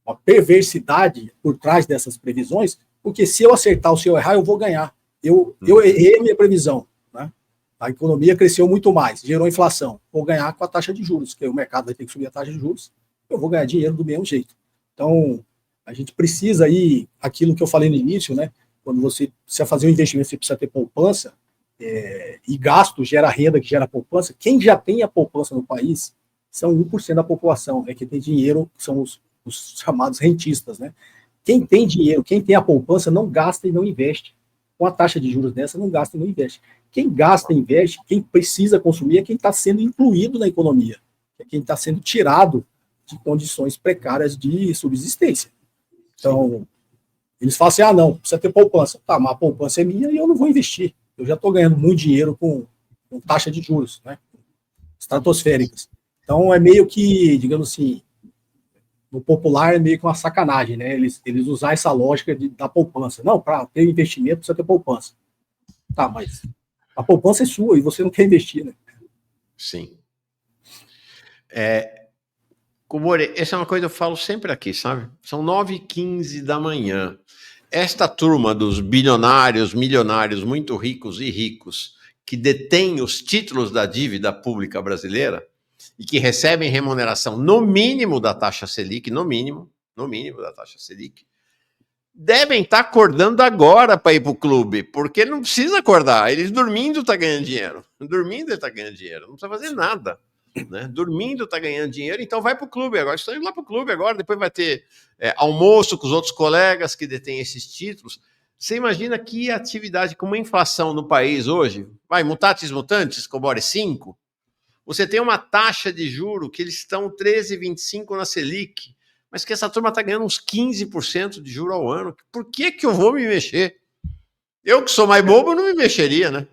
uma perversidade por trás dessas previsões, porque se eu acertar ou se eu errar, eu vou ganhar. Eu errei a minha previsão, né? A economia cresceu muito mais, gerou inflação. Vou ganhar com a taxa de juros, porque o mercado vai ter que subir a taxa de juros, eu vou ganhar dinheiro do mesmo jeito. Então, a gente precisa aí, aquilo que eu falei no início, né? Quando você precisa fazer um investimento, você precisa ter poupança, e gasto gera renda, que gera poupança. Quem já tem a poupança no país são 1% da população, né, que tem dinheiro, que são os chamados rentistas, né? Quem tem dinheiro, quem tem a poupança, não gasta e não investe. Com a taxa de juros dessa, não gasta e não investe. Quem gasta e investe, quem precisa consumir, é quem está sendo incluído na economia, é quem está sendo tirado de condições precárias de subsistência. Então, eles falam assim, não, precisa ter poupança. Tá, mas a poupança é minha e eu não vou investir. Eu já estou ganhando muito dinheiro com taxa de juros, né? Estratosféricas. Então, é meio que, digamos assim, no popular é meio que uma sacanagem, né? Eles usar essa lógica da poupança. Não, para ter investimento precisa ter poupança. Tá, mas a poupança é sua e você não quer investir, né? Sim. Comore, essa é uma coisa que eu falo sempre aqui, sabe? São 9h15 da manhã. Esta turma dos bilionários, milionários, muito ricos e ricos, que detêm os títulos da dívida pública brasileira e que recebem remuneração no mínimo da taxa Selic, no mínimo da taxa Selic, devem estar acordando agora para ir para o clube, porque não precisa acordar. Eles dormindo está ganhando dinheiro. Dormindo ele está ganhando dinheiro. Não precisa fazer nada. Né? Dormindo está ganhando dinheiro, então vai para o clube agora. Estão indo lá para o clube agora, depois vai ter almoço com os outros colegas que detêm esses títulos. Você imagina que atividade com uma inflação no país hoje, vai, mutatis mutandis, Cobore 5, você tem uma taxa de juro que eles estão 13,25 na Selic, mas que essa turma está ganhando uns 15% de juro ao ano. Por que eu vou me mexer? Eu que sou mais bobo não me mexeria, né?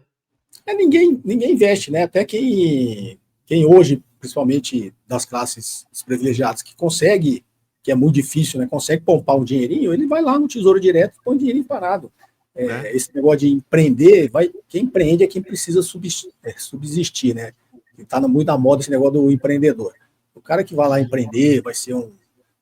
Ninguém investe, né? Até quem hoje, principalmente das classes privilegiadas, que consegue, que é muito difícil, né? Consegue poupar um dinheirinho, ele vai lá no Tesouro Direto e põe o dinheirinho parado. Esse negócio de empreender, quem empreende é quem precisa subsistir, né? Está muito na moda esse negócio do empreendedor. O cara que vai lá empreender, vai ser um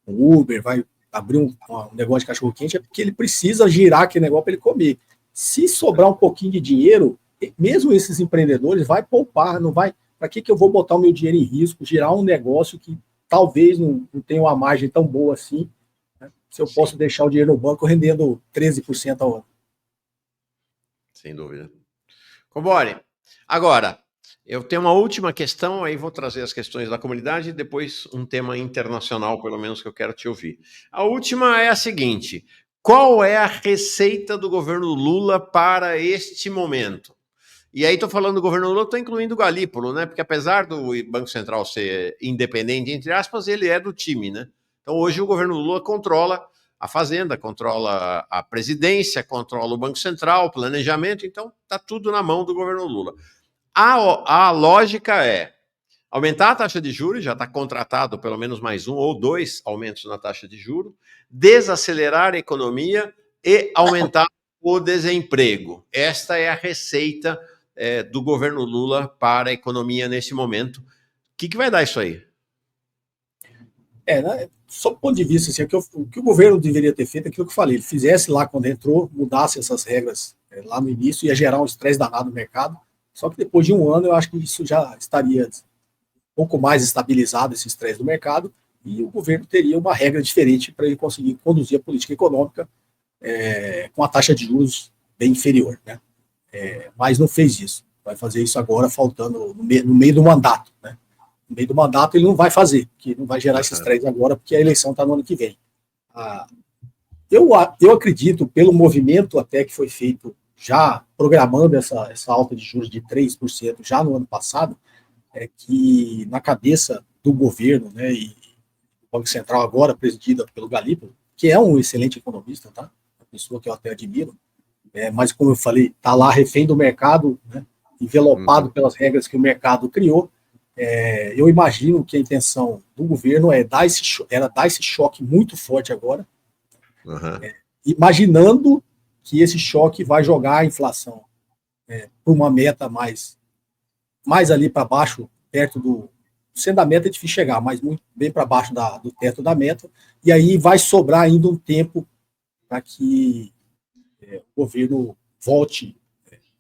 Uber, vai abrir um negócio de cachorro-quente, é porque ele precisa girar aquele negócio para ele comer. Se sobrar um pouquinho de dinheiro, mesmo esses empreendedores vai poupar, não vai. Para que eu vou botar o meu dinheiro em risco, girar um negócio que talvez não tenha uma margem tão boa assim, né? Se eu posso deixar o dinheiro no banco rendendo 13% ao ano. Sem dúvida. Combore, agora, eu tenho uma última questão, aí vou trazer as questões da comunidade e depois um tema internacional, pelo menos, que eu quero te ouvir. A última é a seguinte: qual é a receita do governo Lula para este momento? E aí estou falando do governo Lula, estou incluindo o Galípolo, né? Porque apesar do Banco Central ser independente, entre aspas, ele é do time, né? Então hoje o governo Lula controla a Fazenda, controla a presidência, controla o Banco Central, o planejamento, então está tudo na mão do governo Lula. A lógica é aumentar a taxa de juros, já está contratado pelo menos mais um ou dois aumentos na taxa de juros, desacelerar a economia e aumentar o desemprego. Esta é a receita do governo Lula para a economia nesse momento. O que vai dar isso aí? Né, só do ponto de vista, assim, o que o governo deveria ter feito é aquilo que eu falei, ele fizesse lá quando entrou, mudasse essas regras lá no início, ia gerar um estresse danado no mercado, só que depois de um ano eu acho que isso já estaria um pouco mais estabilizado, esse estresse do mercado, e o governo teria uma regra diferente para ele conseguir conduzir a política econômica com a taxa de juros bem inferior, né? Mas não fez isso, vai fazer isso agora, faltando no meio do mandato, né? No meio do mandato ele não vai fazer, porque não vai gerar esse estresse agora, porque a eleição está no ano que vem. Eu acredito, pelo movimento até que foi feito, já programando essa alta de juros de 3% já no ano passado, que na cabeça do governo, né, e o Banco Central agora presidida pelo Galípolo, que é um excelente economista, tá? Uma pessoa que eu até admiro, mas como eu falei, está lá refém do mercado, né, envelopado pelas regras que o mercado criou. Eu imagino que a intenção do governo era dar esse choque muito forte agora, imaginando que esse choque vai jogar a inflação para uma meta mais ali para baixo, perto do. Sendo a meta é difícil chegar, mas muito bem para baixo do teto da meta, e aí vai sobrar ainda um tempo para que o governo volte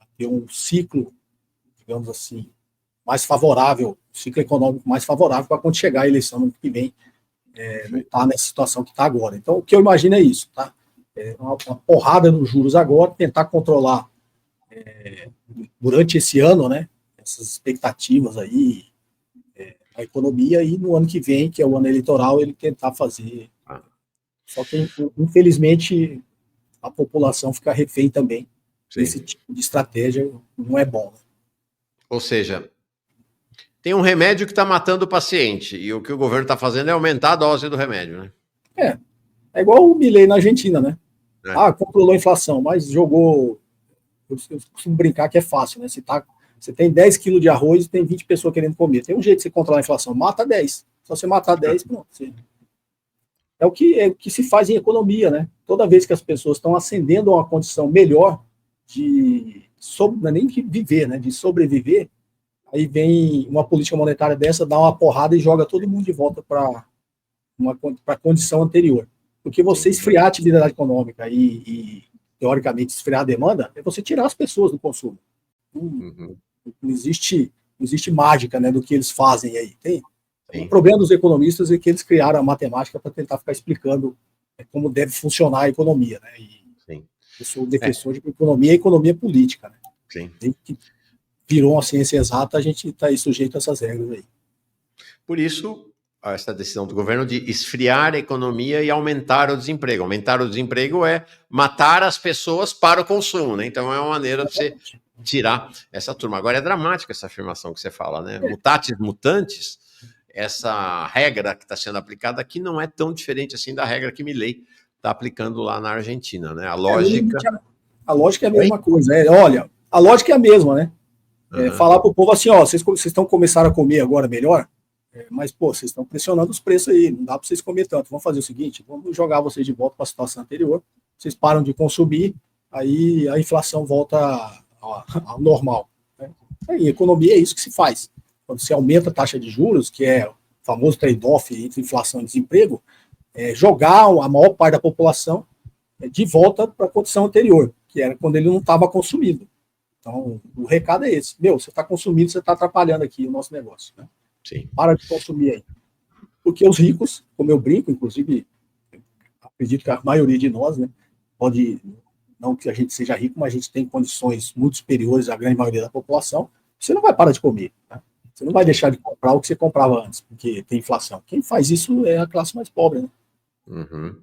a ter um ciclo, digamos assim, mais favorável, ciclo econômico mais favorável para quando chegar a eleição no ano que vem, não estar nessa situação que está agora. Então, o que eu imagino é isso, tá? Uma porrada nos juros agora, tentar controlar durante esse ano, né? Essas expectativas aí, a economia, e no ano que vem, que é o ano eleitoral, ele tentar fazer. Só que, infelizmente, a população fica refém também. Sim. Esse tipo de estratégia não é bom. Né? Ou seja, tem um remédio que está matando o paciente, e o que o governo está fazendo é aumentar a dose do remédio, né? É igual o Milei na Argentina, né? Controlou a inflação, mas jogou. Eu costumo brincar que é fácil, né? Você tem 10 quilos de arroz e tem 20 pessoas querendo comer. Tem um jeito de você controlar a inflação, mata 10. Se você matar 10, pronto. É o que se faz em economia, né? Toda vez que as pessoas estão ascendendo a uma condição melhor não é nem de viver, né? De sobreviver, aí vem uma política monetária dessa, dá uma porrada e joga todo mundo de volta para a condição anterior. Porque você esfriar a atividade econômica e teoricamente esfriar a demanda, é você tirar as pessoas do consumo. Não existe mágica, né, do que eles fazem aí. O problema dos economistas é que eles criaram a matemática para tentar ficar explicando como deve funcionar a economia. Né? Eu sou defensor de que a economia é política. Né? Desde que virou uma ciência exata, a gente está aí sujeito a essas regras aí. Por isso, essa decisão do governo de esfriar a economia e aumentar o desemprego. Aumentar o desemprego é matar as pessoas para o consumo, né? Então é uma maneira de você tirar essa turma. Agora é dramática essa afirmação que você fala, né? Mutatis mutantes, essa regra que está sendo aplicada aqui não é tão diferente assim da regra que Milei está aplicando lá na Argentina, né? A lógica... A lógica é a mesma coisa. Olha, a lógica é a mesma, né? Falar para o povo assim, ó, vocês estão começando a comer agora melhor, mas, pô, vocês estão pressionando os preços aí, não dá para vocês comer tanto. Vamos fazer o seguinte, vamos jogar vocês de volta para a situação anterior, vocês param de consumir, aí a inflação volta ao normal. Né? Em economia é isso que se faz. Quando você aumenta a taxa de juros, que é o famoso trade-off entre inflação e desemprego, jogar a maior parte da população de volta para a condição anterior, que era quando ele não estava consumindo. Então, o recado é esse. Você está consumindo, você está atrapalhando aqui o nosso negócio. Né? Sim. Para de consumir aí. Porque os ricos, como eu brinco, inclusive, acredito que a maioria de nós, né, pode, não que a gente seja rico, mas a gente tem condições muito superiores à grande maioria da população, você não vai parar de comer. Né? Você não vai deixar de comprar o que você comprava antes, porque tem inflação. Quem faz isso é a classe mais pobre. Né? Uhum.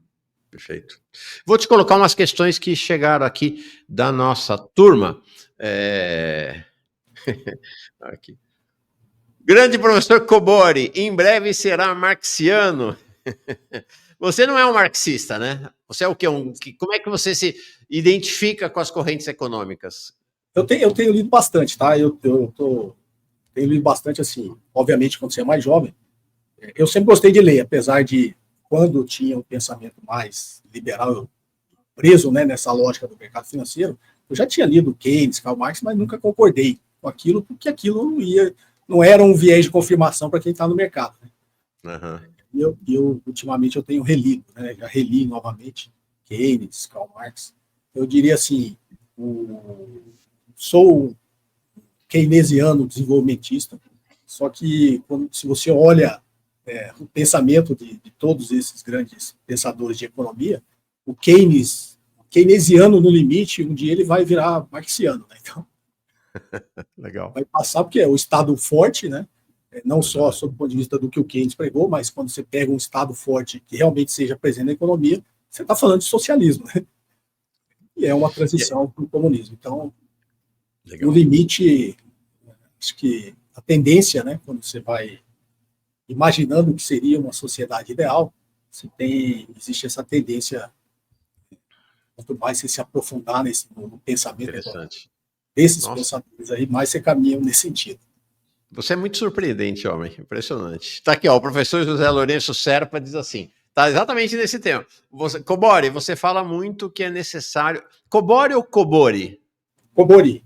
Perfeito. Vou te colocar umas questões que chegaram aqui da nossa turma. Aqui. Grande professor Cobori, em breve será marxiano. Você não é um marxista, né? Você é o quê? Como é que você se identifica com as correntes econômicas? Eu tenho lido bastante, tá? Tenho lido bastante, assim, obviamente, quando você é mais jovem. Eu sempre gostei de ler, apesar de, quando eu tinha um pensamento mais liberal, preso, né, nessa lógica do mercado financeiro, eu já tinha lido Keynes, Karl Marx, mas nunca concordei com aquilo, porque aquilo não era um viés de confirmação para quem está no mercado. Né? Uhum. Eu, ultimamente, eu tenho relido, né, já reli novamente Keynes, Karl Marx. Eu diria assim, sou keynesiano desenvolvimentista, só que se você olha o pensamento de todos esses grandes pensadores de economia, o keynesiano no limite, um dia ele vai virar marxiano, né? Então, legal. Vai passar porque é o Estado forte, né? Não só sob o ponto de vista do que o Keynes pregou, mas quando você pega um Estado forte que realmente seja presente na economia, você está falando de socialismo, né? E é uma transição para o comunismo. Então, legal. No limite, acho que a tendência, né, quando você vai imaginando o que seria uma sociedade ideal, existe essa tendência, quanto mais você se aprofundar no pensamento desses pensadores aí, mais você caminha nesse sentido. Você é muito surpreendente, homem. Impressionante. Está aqui, ó, o professor José Lourenço Serpa diz assim, está exatamente nesse tema. Cobori, você fala muito que é necessário... Cobori ou Cobori? Cobori.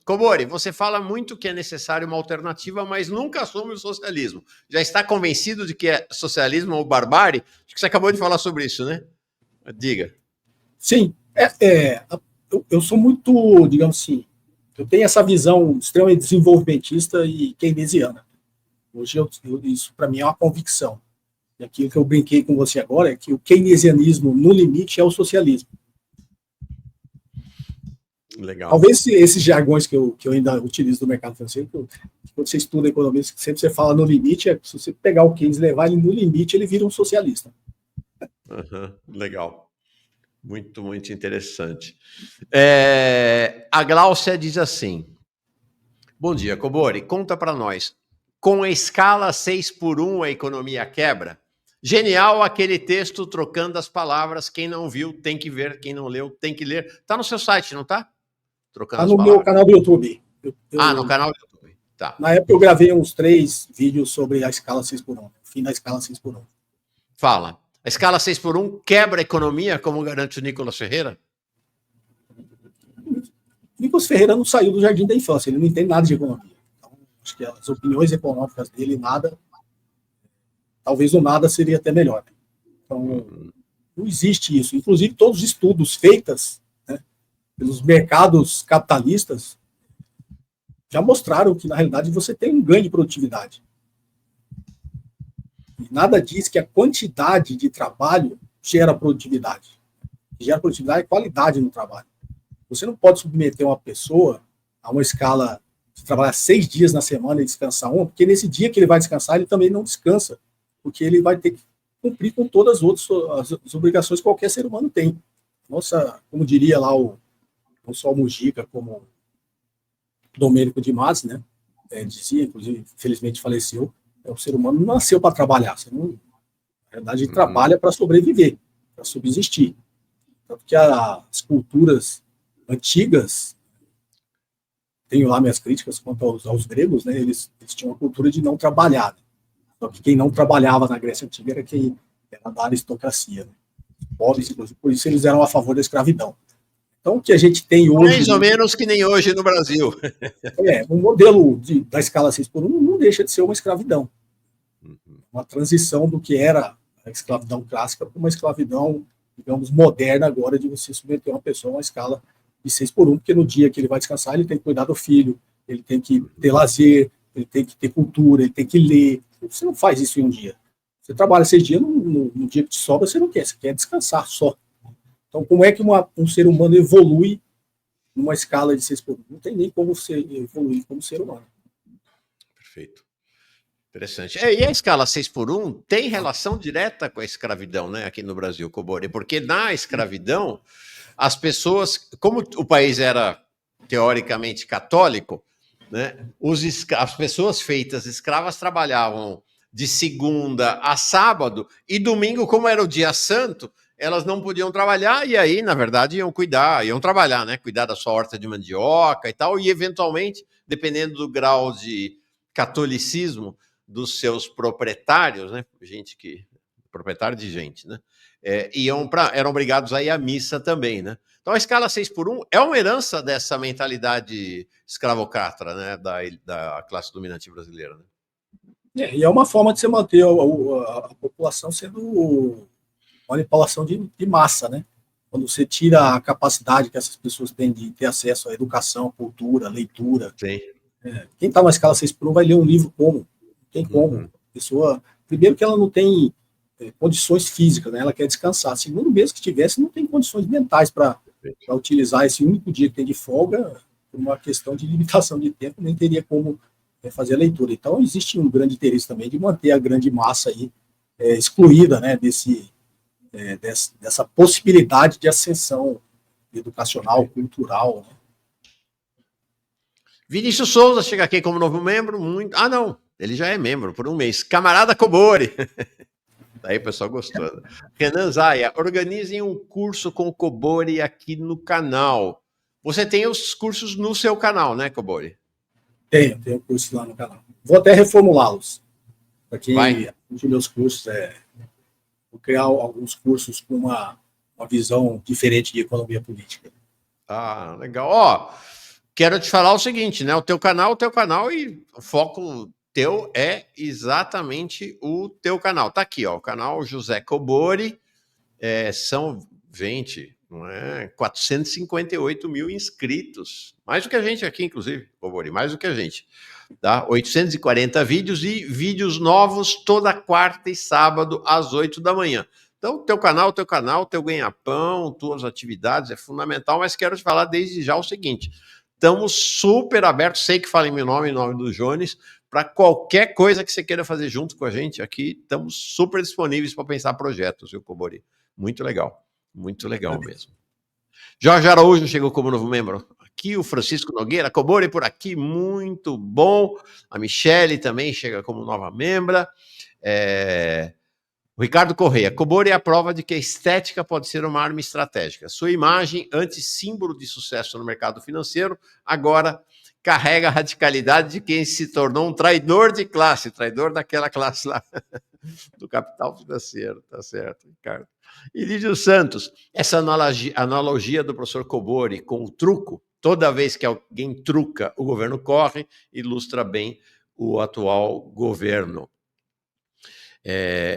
Cobori, você fala muito que é necessário uma alternativa, mas nunca assume o socialismo. Já está convencido de que é socialismo ou barbárie? Acho que você acabou de falar sobre isso, né? Diga. Sim. Eu sou muito, digamos assim, eu tenho essa visão extremamente desenvolvimentista e keynesiana. Hoje, isso para mim é uma convicção. E aquilo que eu brinquei com você agora é que o keynesianismo, no limite, é o socialismo. Legal. Talvez esses jargões que eu ainda utilizo no mercado financeiro, quando você estuda economia, sempre você fala no limite, se você pegar o Keynes e levar ele no limite, ele vira um socialista. Legal. Muito, muito interessante. A Gláucia diz assim, bom dia, Cobori, conta para nós, com a escala 6x1 a economia quebra? Genial aquele texto trocando as palavras, quem não viu tem que ver, quem não leu tem que ler. Está no seu site, não está? Está no meu canal do YouTube. No canal do YouTube. Tá. Na época eu gravei uns 3 vídeos sobre a escala 6x1, fim da escala 6x1. Fala. A escala 6x1 quebra a economia, como garante o Nicolas Ferreira? Nicolas Ferreira não saiu do jardim da infância, ele não entende nada de economia. Então, acho que as opiniões econômicas dele, talvez o nada seria até melhor. Então, não existe isso. Inclusive, todos os estudos feitos, né, pelos mercados capitalistas já mostraram que, na realidade, você tem um ganho de produtividade. E nada diz que a quantidade de trabalho gera produtividade. Gera produtividade e qualidade no trabalho. Você não pode submeter uma pessoa a uma escala de trabalhar 6 dias na semana e descansar um, porque nesse dia que ele vai descansar, ele também não descansa, porque ele vai ter que cumprir com todas as obrigações que qualquer ser humano tem. Nossa, como diria lá não só o Mujica, como o Domênico de Masi, né? Dizia, inclusive, infelizmente faleceu, o ser humano não nasceu para trabalhar, na verdade ele trabalha para sobreviver, para subsistir. Tanto que as culturas antigas, tenho lá minhas críticas quanto aos gregos, né, eles tinham uma cultura de não trabalhar. Né? Só que quem não trabalhava na Grécia Antiga era quem era da aristocracia. Né? Pobres, inclusive, por isso eles eram a favor da escravidão. Então, o que a gente tem hoje... Mais ou menos que nem hoje no Brasil. O modelo da escala 6x1 não deixa de ser uma escravidão. Uma transição do que era a escravidão clássica para uma escravidão, digamos, moderna agora, de você submeter uma pessoa a uma escala de 6x1, porque no dia que ele vai descansar, ele tem que cuidar do filho, ele tem que ter lazer, ele tem que ter cultura, ele tem que ler. Você não faz isso em um dia. Você trabalha 6 dias, no dia que te sobra, você não quer, você quer descansar só. Então, como é que um ser humano evolui numa escala de 6x1? Não tem nem como você evoluir como ser humano. Perfeito. Interessante. E a escala 6x1 tem relação direta com a escravidão, né, aqui no Brasil, Cobori, porque na escravidão, as pessoas, como o país era teoricamente católico, né, as pessoas feitas escravas trabalhavam de segunda a sábado, e domingo, como era o dia santo, elas não podiam trabalhar, e aí, na verdade, iam trabalhar, né, cuidar da sua horta de mandioca e tal, e eventualmente, dependendo do grau de catolicismo dos seus proprietários, né, proprietário de gente, né, eram obrigados a ir à missa também, né. Então a escala 6x1 é uma herança dessa mentalidade escravocrata, né, da classe dominante brasileira, né. E é uma forma de você manter a população sendo manipulação de massa, né? Quando você tira a capacidade que essas pessoas têm de ter acesso à educação, cultura, leitura. Sim. Quem está na escala 6x1 vai ler um livro como? Não tem como. A pessoa, primeiro que ela não tem condições físicas, né? Ela quer descansar. Segundo, mesmo que tivesse, não tem condições mentais para utilizar esse único dia que tem de folga por uma questão de limitação de tempo, nem teria como fazer a leitura. Então, existe um grande interesse também de manter a grande massa aí excluída, né, dessa possibilidade de ascensão educacional, cultural. Né? Vinícius Souza chega aqui como novo membro. Não, ele já é membro por um mês. Camarada Cobori. Daí o pessoal gostou. Renan Zaya, organizem um curso com o Cobori aqui no canal. Você tem os cursos no seu canal, né, Cobori? Tenho cursos lá no canal. Vou até reformulá-los. Para que os meus cursos, vou criar alguns cursos com uma visão diferente de economia política. Ah, legal. Quero te falar o seguinte, né? O teu canal e o foco teu é exatamente o teu canal. Tá aqui, ó, o canal José Cobori, são 458 mil inscritos. Mais do que a gente aqui, inclusive, Cobori, mais do que a gente. Tá? 840 vídeos e vídeos novos toda quarta e sábado às 8 da manhã. Então, teu canal, teu ganha-pão, tuas atividades é fundamental, mas quero te falar desde já o seguinte: estamos super abertos, sei que fala em meu nome, em nome do Jones, para qualquer coisa que você queira fazer junto com a gente aqui, estamos super disponíveis para pensar projetos, viu, Cobori? Muito legal mesmo. Jorge Araújo chegou como novo membro. Aqui o Francisco Nogueira, Cobori por aqui, muito bom. A Michele também chega como nova membra. O Ricardo Correia, Cobori é a prova de que a estética pode ser uma arma estratégica. Sua imagem, antes símbolo de sucesso no mercado financeiro, agora carrega a radicalidade de quem se tornou um traidor de classe, traidor daquela classe lá, do capital financeiro, tá certo, Ricardo. E Lídio Santos, essa analogia do professor Cobori com o truco, toda vez que alguém truca, o governo corre, ilustra bem o atual governo.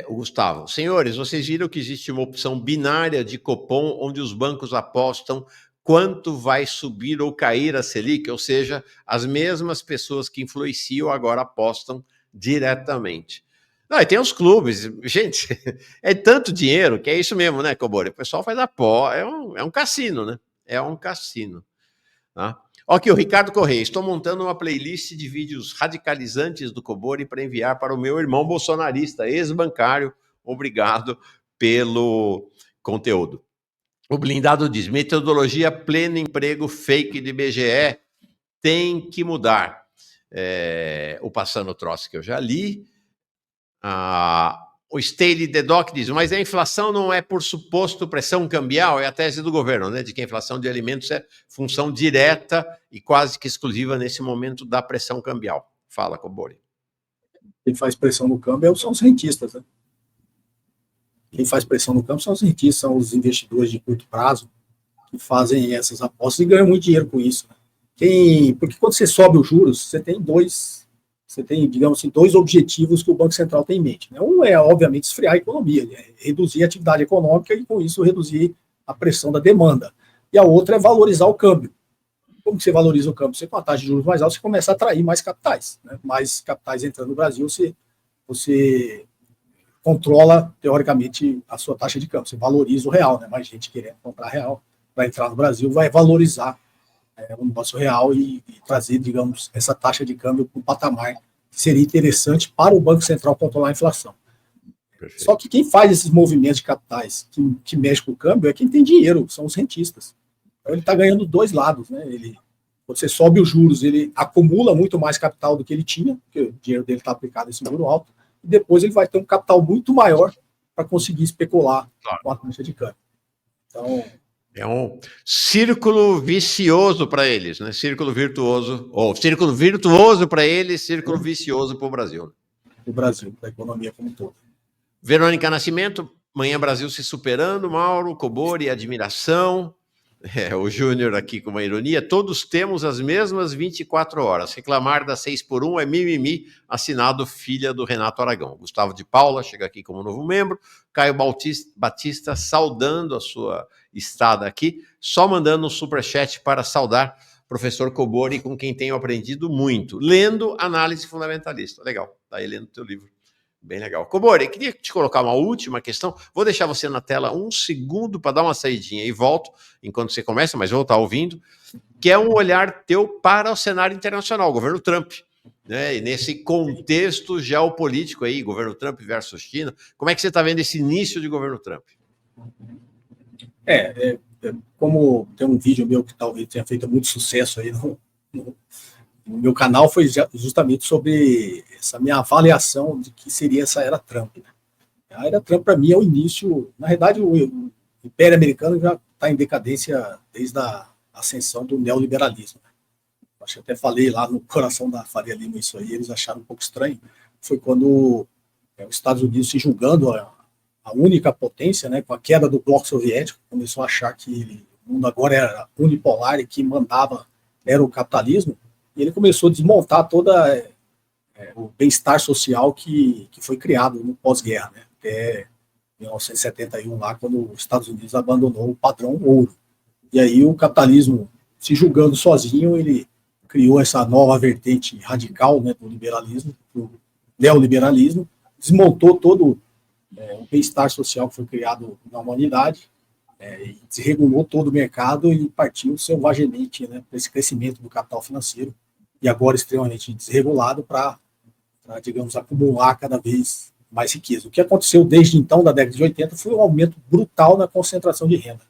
O Gustavo, senhores, vocês viram que existe uma opção binária de Copom, onde os bancos apostam quanto vai subir ou cair a Selic, ou seja, as mesmas pessoas que influenciam agora apostam diretamente. Não, e tem os clubes, gente, é tanto dinheiro que é isso mesmo, né, Cobori? O pessoal faz aposta, é um cassino, né? É um cassino. Tá? Aqui, o Ricardo Correia, estou montando uma playlist de vídeos radicalizantes do Cobori para enviar para o meu irmão bolsonarista, ex-bancário. Obrigado pelo conteúdo. O Blindado diz, metodologia pleno emprego fake de BGE tem que mudar. O Passando Troço que eu já li. o Staley Dedocq diz, mas a inflação não é por suposto pressão cambial, é a tese do governo, né, de que a inflação de alimentos é função direta e quase que exclusiva nesse momento da pressão cambial. Fala, Cobori. Quem faz pressão no câmbio são os rentistas, né? Quem faz pressão no câmbio são os rentistas, são os investidores de curto prazo que fazem essas apostas e ganham muito dinheiro com isso, né? Porque quando você sobe os juros, você tem, digamos assim, dois objetivos que o Banco Central tem em mente, né? Um é, obviamente, esfriar a economia, né? Reduzir a atividade econômica e, com isso, reduzir a pressão da demanda. E a outra é valorizar o câmbio. Como que você valoriza o câmbio? Você, com a taxa de juros mais alta, você começa a atrair mais capitais, né? Mais capitais entrando no Brasil, você controla, teoricamente, a sua taxa de câmbio. Você valoriza o real, né? Mais gente querendo comprar real para entrar no Brasil vai valorizar o negócio real e trazer, digamos, essa taxa de câmbio para um patamar que seria interessante para o Banco Central controlar a inflação. Perfeito. Só que quem faz esses movimentos de capitais que mexe com o câmbio é quem tem dinheiro, são os rentistas. Então ele está ganhando dos dois lados, né? Quando você sobe os juros, ele acumula muito mais capital do que ele tinha, porque o dinheiro dele está aplicado em juro alto, e depois ele vai ter um capital muito maior para conseguir especular com a taxa de câmbio. Então, é um círculo vicioso para eles, né? Círculo virtuoso, ou círculo virtuoso para eles, círculo vicioso para o Brasil. O Brasil, para a economia como um todo. Verônica Nascimento, Manhã Brasil se superando, Mauro, Cobori, admiração. O Júnior aqui com uma ironia, todos temos as mesmas 24 horas. Reclamar das 6x1 é mimimi, assinado filha do Renato Aragão. Gustavo de Paula chega aqui como novo membro. Caio Batista saudando a sua estada aqui, só mandando um superchat para saudar professor Cobori, com quem tenho aprendido muito, lendo Análise Fundamentalista. Legal, tá aí lendo o teu livro. Bem legal. Cobori, queria te colocar uma última questão. Vou deixar você na tela um segundo para dar uma saidinha e volto enquanto você começa, mas vou estar ouvindo, que é um olhar teu para o cenário internacional, governo Trump, né? E nesse contexto geopolítico aí, governo Trump versus China, como é que você está vendo esse início de governo Trump? Como tem um vídeo meu que talvez tenha feito muito sucesso aí no meu canal, foi justamente sobre essa minha avaliação de que seria essa era Trump, né? A era Trump, para mim, é o início. Na verdade, o Império Americano já está em decadência desde a ascensão do neoliberalismo. Acho que até falei lá no Coração da Faria Lima isso aí, eles acharam um pouco estranho. Foi quando os Estados Unidos, se julgando a única potência, né, com a queda do bloco soviético, começou a achar que o mundo agora era unipolar e que mandava era o capitalismo, e ele começou a desmontar todo o bem-estar social que foi criado no pós-guerra, né, até 1971, lá, quando os Estados Unidos abandonou o padrão ouro. E aí o capitalismo, se julgando sozinho, ele criou essa nova vertente radical, né, do liberalismo, do neoliberalismo, desmontou todo o bem-estar social que foi criado na humanidade, e desregulou todo o mercado e partiu selvagemente, né, para esse crescimento do capital financeiro, e agora extremamente desregulado para, digamos, acumular cada vez mais riqueza. O que aconteceu desde então, da década de 80, foi um aumento brutal na concentração de renda,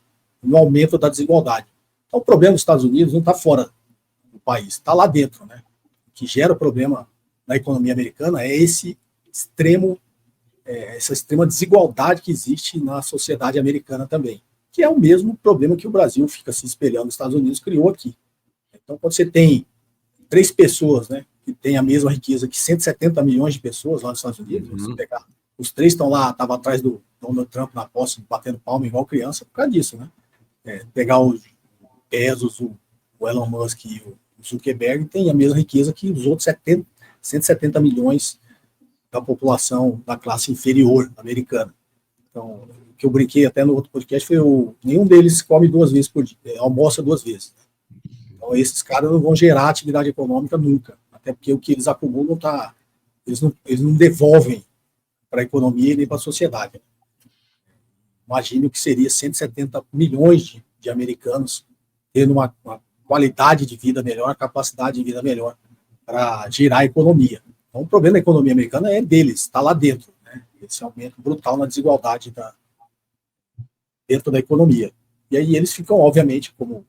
no aumento da desigualdade. Então, o problema dos Estados Unidos não está fora do país, está lá dentro, né? O que gera o problema na economia americana é essa extrema desigualdade que existe na sociedade americana também, que é o mesmo problema que o Brasil fica se espelhando nos Estados Unidos, criou aqui. Então, quando você tem 3 pessoas, né, que têm a mesma riqueza que 170 milhões de pessoas lá nos Estados Unidos, você pegar, os 3 estão lá, estavam atrás do Donald Trump na posse, batendo palma igual criança, por causa disso, né? Pegar o Bezos, o Elon Musk e o Zuckerberg tem a mesma riqueza que os outros 170 milhões da população da classe inferior americana. Então, o que eu brinquei até no outro podcast foi nenhum deles come 2 vezes por dia, almoça 2 vezes. Então, esses caras não vão gerar atividade econômica nunca, até porque o que eles acumulam eles não devolvem para a economia nem para a sociedade. Imagine o que seria 170 milhões de americanos tendo uma qualidade de vida melhor, capacidade de vida melhor para gerar a economia. Então, o problema da economia americana é deles, está lá dentro, né? Esse aumento brutal na desigualdade dentro da economia. E aí eles ficam, obviamente, como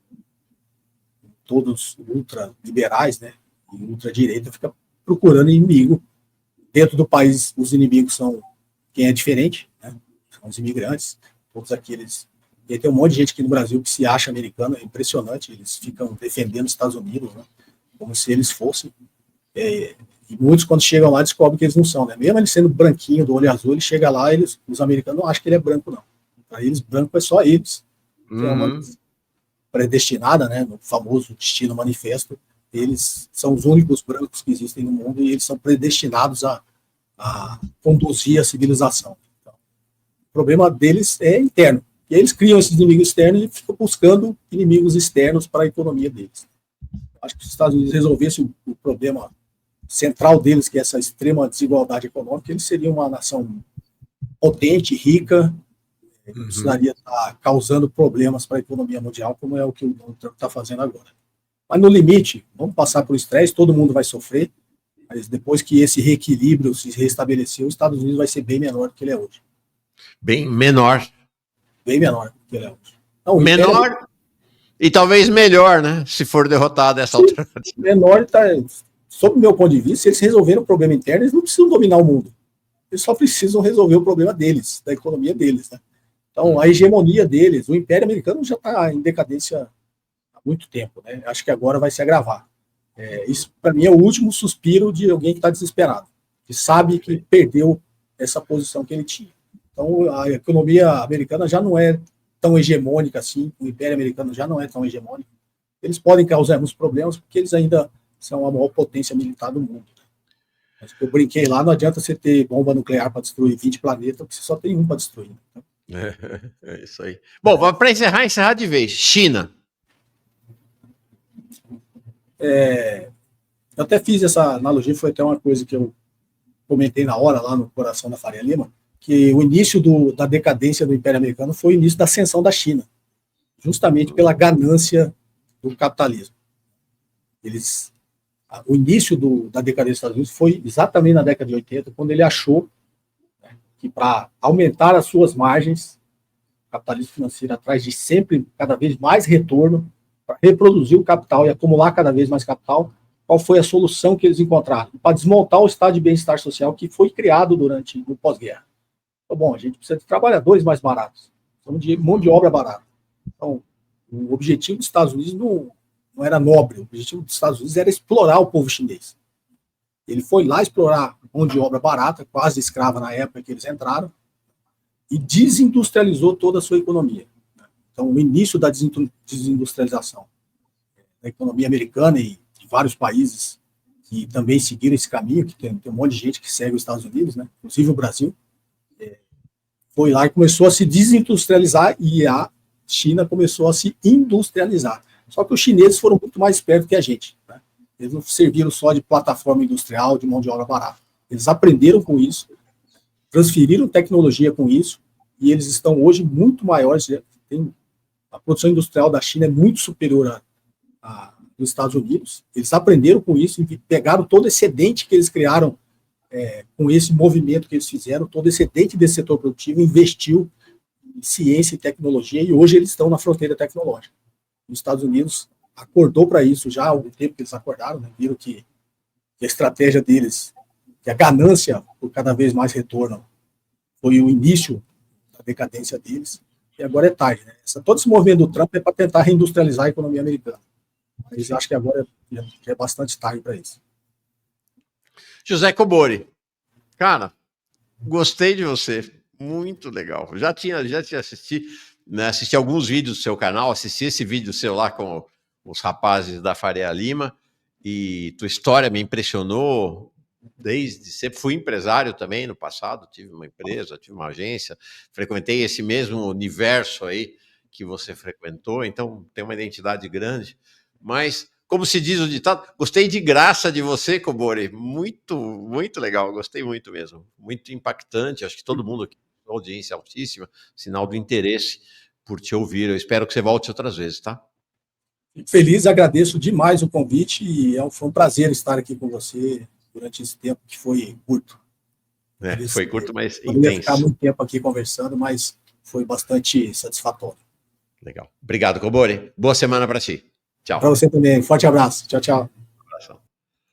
todos ultraliberais, né, e ultradireita, fica procurando inimigo. Dentro do país, os inimigos são quem é diferente, né? São os imigrantes, todos aqueles. E aí tem um monte de gente aqui no Brasil que se acha americano, é impressionante, eles ficam defendendo os Estados Unidos, né? Como se eles fossem. E muitos, quando chegam lá, descobrem que eles não são, né? Mesmo ele sendo branquinho, do olho azul, ele chega lá, os americanos não acham que ele é branco, não. Para eles, branco é só eles. Que é uma predestinada, né? No famoso Destino Manifesto, eles são os únicos brancos que existem no mundo e eles são predestinados a conduzir a civilização. Então, o problema deles é interno. E eles criam esses inimigos externos e ficam buscando inimigos externos para a economia deles. Acho que se os Estados Unidos resolvessem o problema central deles, que é essa extrema desigualdade econômica, eles seriam uma nação potente, rica, não precisaria estar causando problemas para a economia mundial, como é o que o Donald Trump está fazendo agora. Mas no limite, vamos passar por estresse, todo mundo vai sofrer, mas depois que esse reequilíbrio se restabelecer, os Estados Unidos vai ser bem menor do que ele é hoje. Bem menor. Bem menor do que ele é hoje. Não, menor e talvez melhor, né? Se for derrotado essa alternativa. Menor está, sob o meu ponto de vista, se eles resolverem o problema interno, eles não precisam dominar o mundo. Eles só precisam resolver o problema deles, da economia deles, né? Então, a hegemonia deles, o Império Americano já está em decadência há muito tempo, né? Acho que agora vai se agravar. Isso, para mim, é o último suspiro de alguém que está desesperado, que sabe que perdeu essa posição que ele tinha. Então, a economia americana já não é tão hegemônica assim, o Império Americano já não é tão hegemônico. Eles podem causar alguns problemas, porque eles ainda são a maior potência militar do mundo. Mas eu brinquei lá, não adianta você ter bomba nuclear para destruir 20 planetas, porque você só tem um para destruir. Né? É isso aí. Bom, para encerrar de vez. China. Eu até fiz essa analogia, foi até uma coisa que eu comentei na hora, lá no Coração da Faria Lima, que o início da decadência do Império Americano foi o início da ascensão da China, justamente pela ganância do capitalismo. O início da decadência dos Estados Unidos foi exatamente na década de 80, quando ele achou, né, que para aumentar as suas margens, o capitalismo financeiro atrás de sempre cada vez mais retorno, para reproduzir o capital e acumular cada vez mais capital, qual foi a solução que eles encontraram? Para desmontar o estado de bem-estar social que foi criado durante o pós-guerra. Então, bom, a gente precisa de trabalhadores mais baratos, de mão de obra barata. Então, o objetivo dos Estados Unidos não era nobre, o objetivo dos Estados Unidos era explorar o povo chinês. Ele foi lá explorar mão de obra barata, quase escrava na época que eles entraram, e desindustrializou toda a sua economia. Então, o início da desindustrialização da economia americana e de vários países que também seguiram esse caminho, que tem um monte de gente que segue os Estados Unidos, né, inclusive o Brasil, foi lá e começou a se desindustrializar e a China começou a se industrializar. Só que os chineses foram muito mais espertos que a gente. Né? Eles não serviram só de plataforma industrial, de mão de obra barata. Eles aprenderam com isso, transferiram tecnologia com isso, e eles estão hoje muito maiores. A produção industrial da China é muito superior à dos Estados Unidos. Eles aprenderam com isso e pegaram todo o excedente que eles criaram com esse movimento que eles fizeram, todo o excedente desse setor produtivo, investiu em ciência e tecnologia, e hoje eles estão na fronteira tecnológica. Os Estados Unidos acordou para isso já há algum tempo que eles acordaram, né? Viram que a estratégia deles, que a ganância por cada vez mais retorno, foi o início da decadência deles, e agora é tarde. Né? Todo esse movimento do Trump é para tentar reindustrializar a economia americana. Mas acho que agora já é bastante tarde para isso. José Cobori, cara, gostei de você, muito legal. Já tinha assistido, né, assisti alguns vídeos do seu canal, assisti esse vídeo seu lá com os rapazes da Faria Lima, e tua história me impressionou desde sempre. Fui empresário também no passado, tive uma empresa, tive uma agência, frequentei esse mesmo universo aí que você frequentou, então tem uma identidade grande, mas, como se diz o ditado, gostei de graça de você, Cobori, muito, muito legal, gostei muito mesmo, muito impactante, acho que todo mundo aqui, audiência altíssima, sinal do interesse por te ouvir, eu espero que você volte outras vezes, tá? Fico feliz, agradeço demais o convite e foi um prazer estar aqui com você durante esse tempo que foi curto. Foi curto, mas intenso. Não ia ficar muito tempo aqui conversando, mas foi bastante satisfatório. Legal. Obrigado, Cobori. Boa semana para ti. Tchau. Para você também. Forte abraço. Tchau, tchau.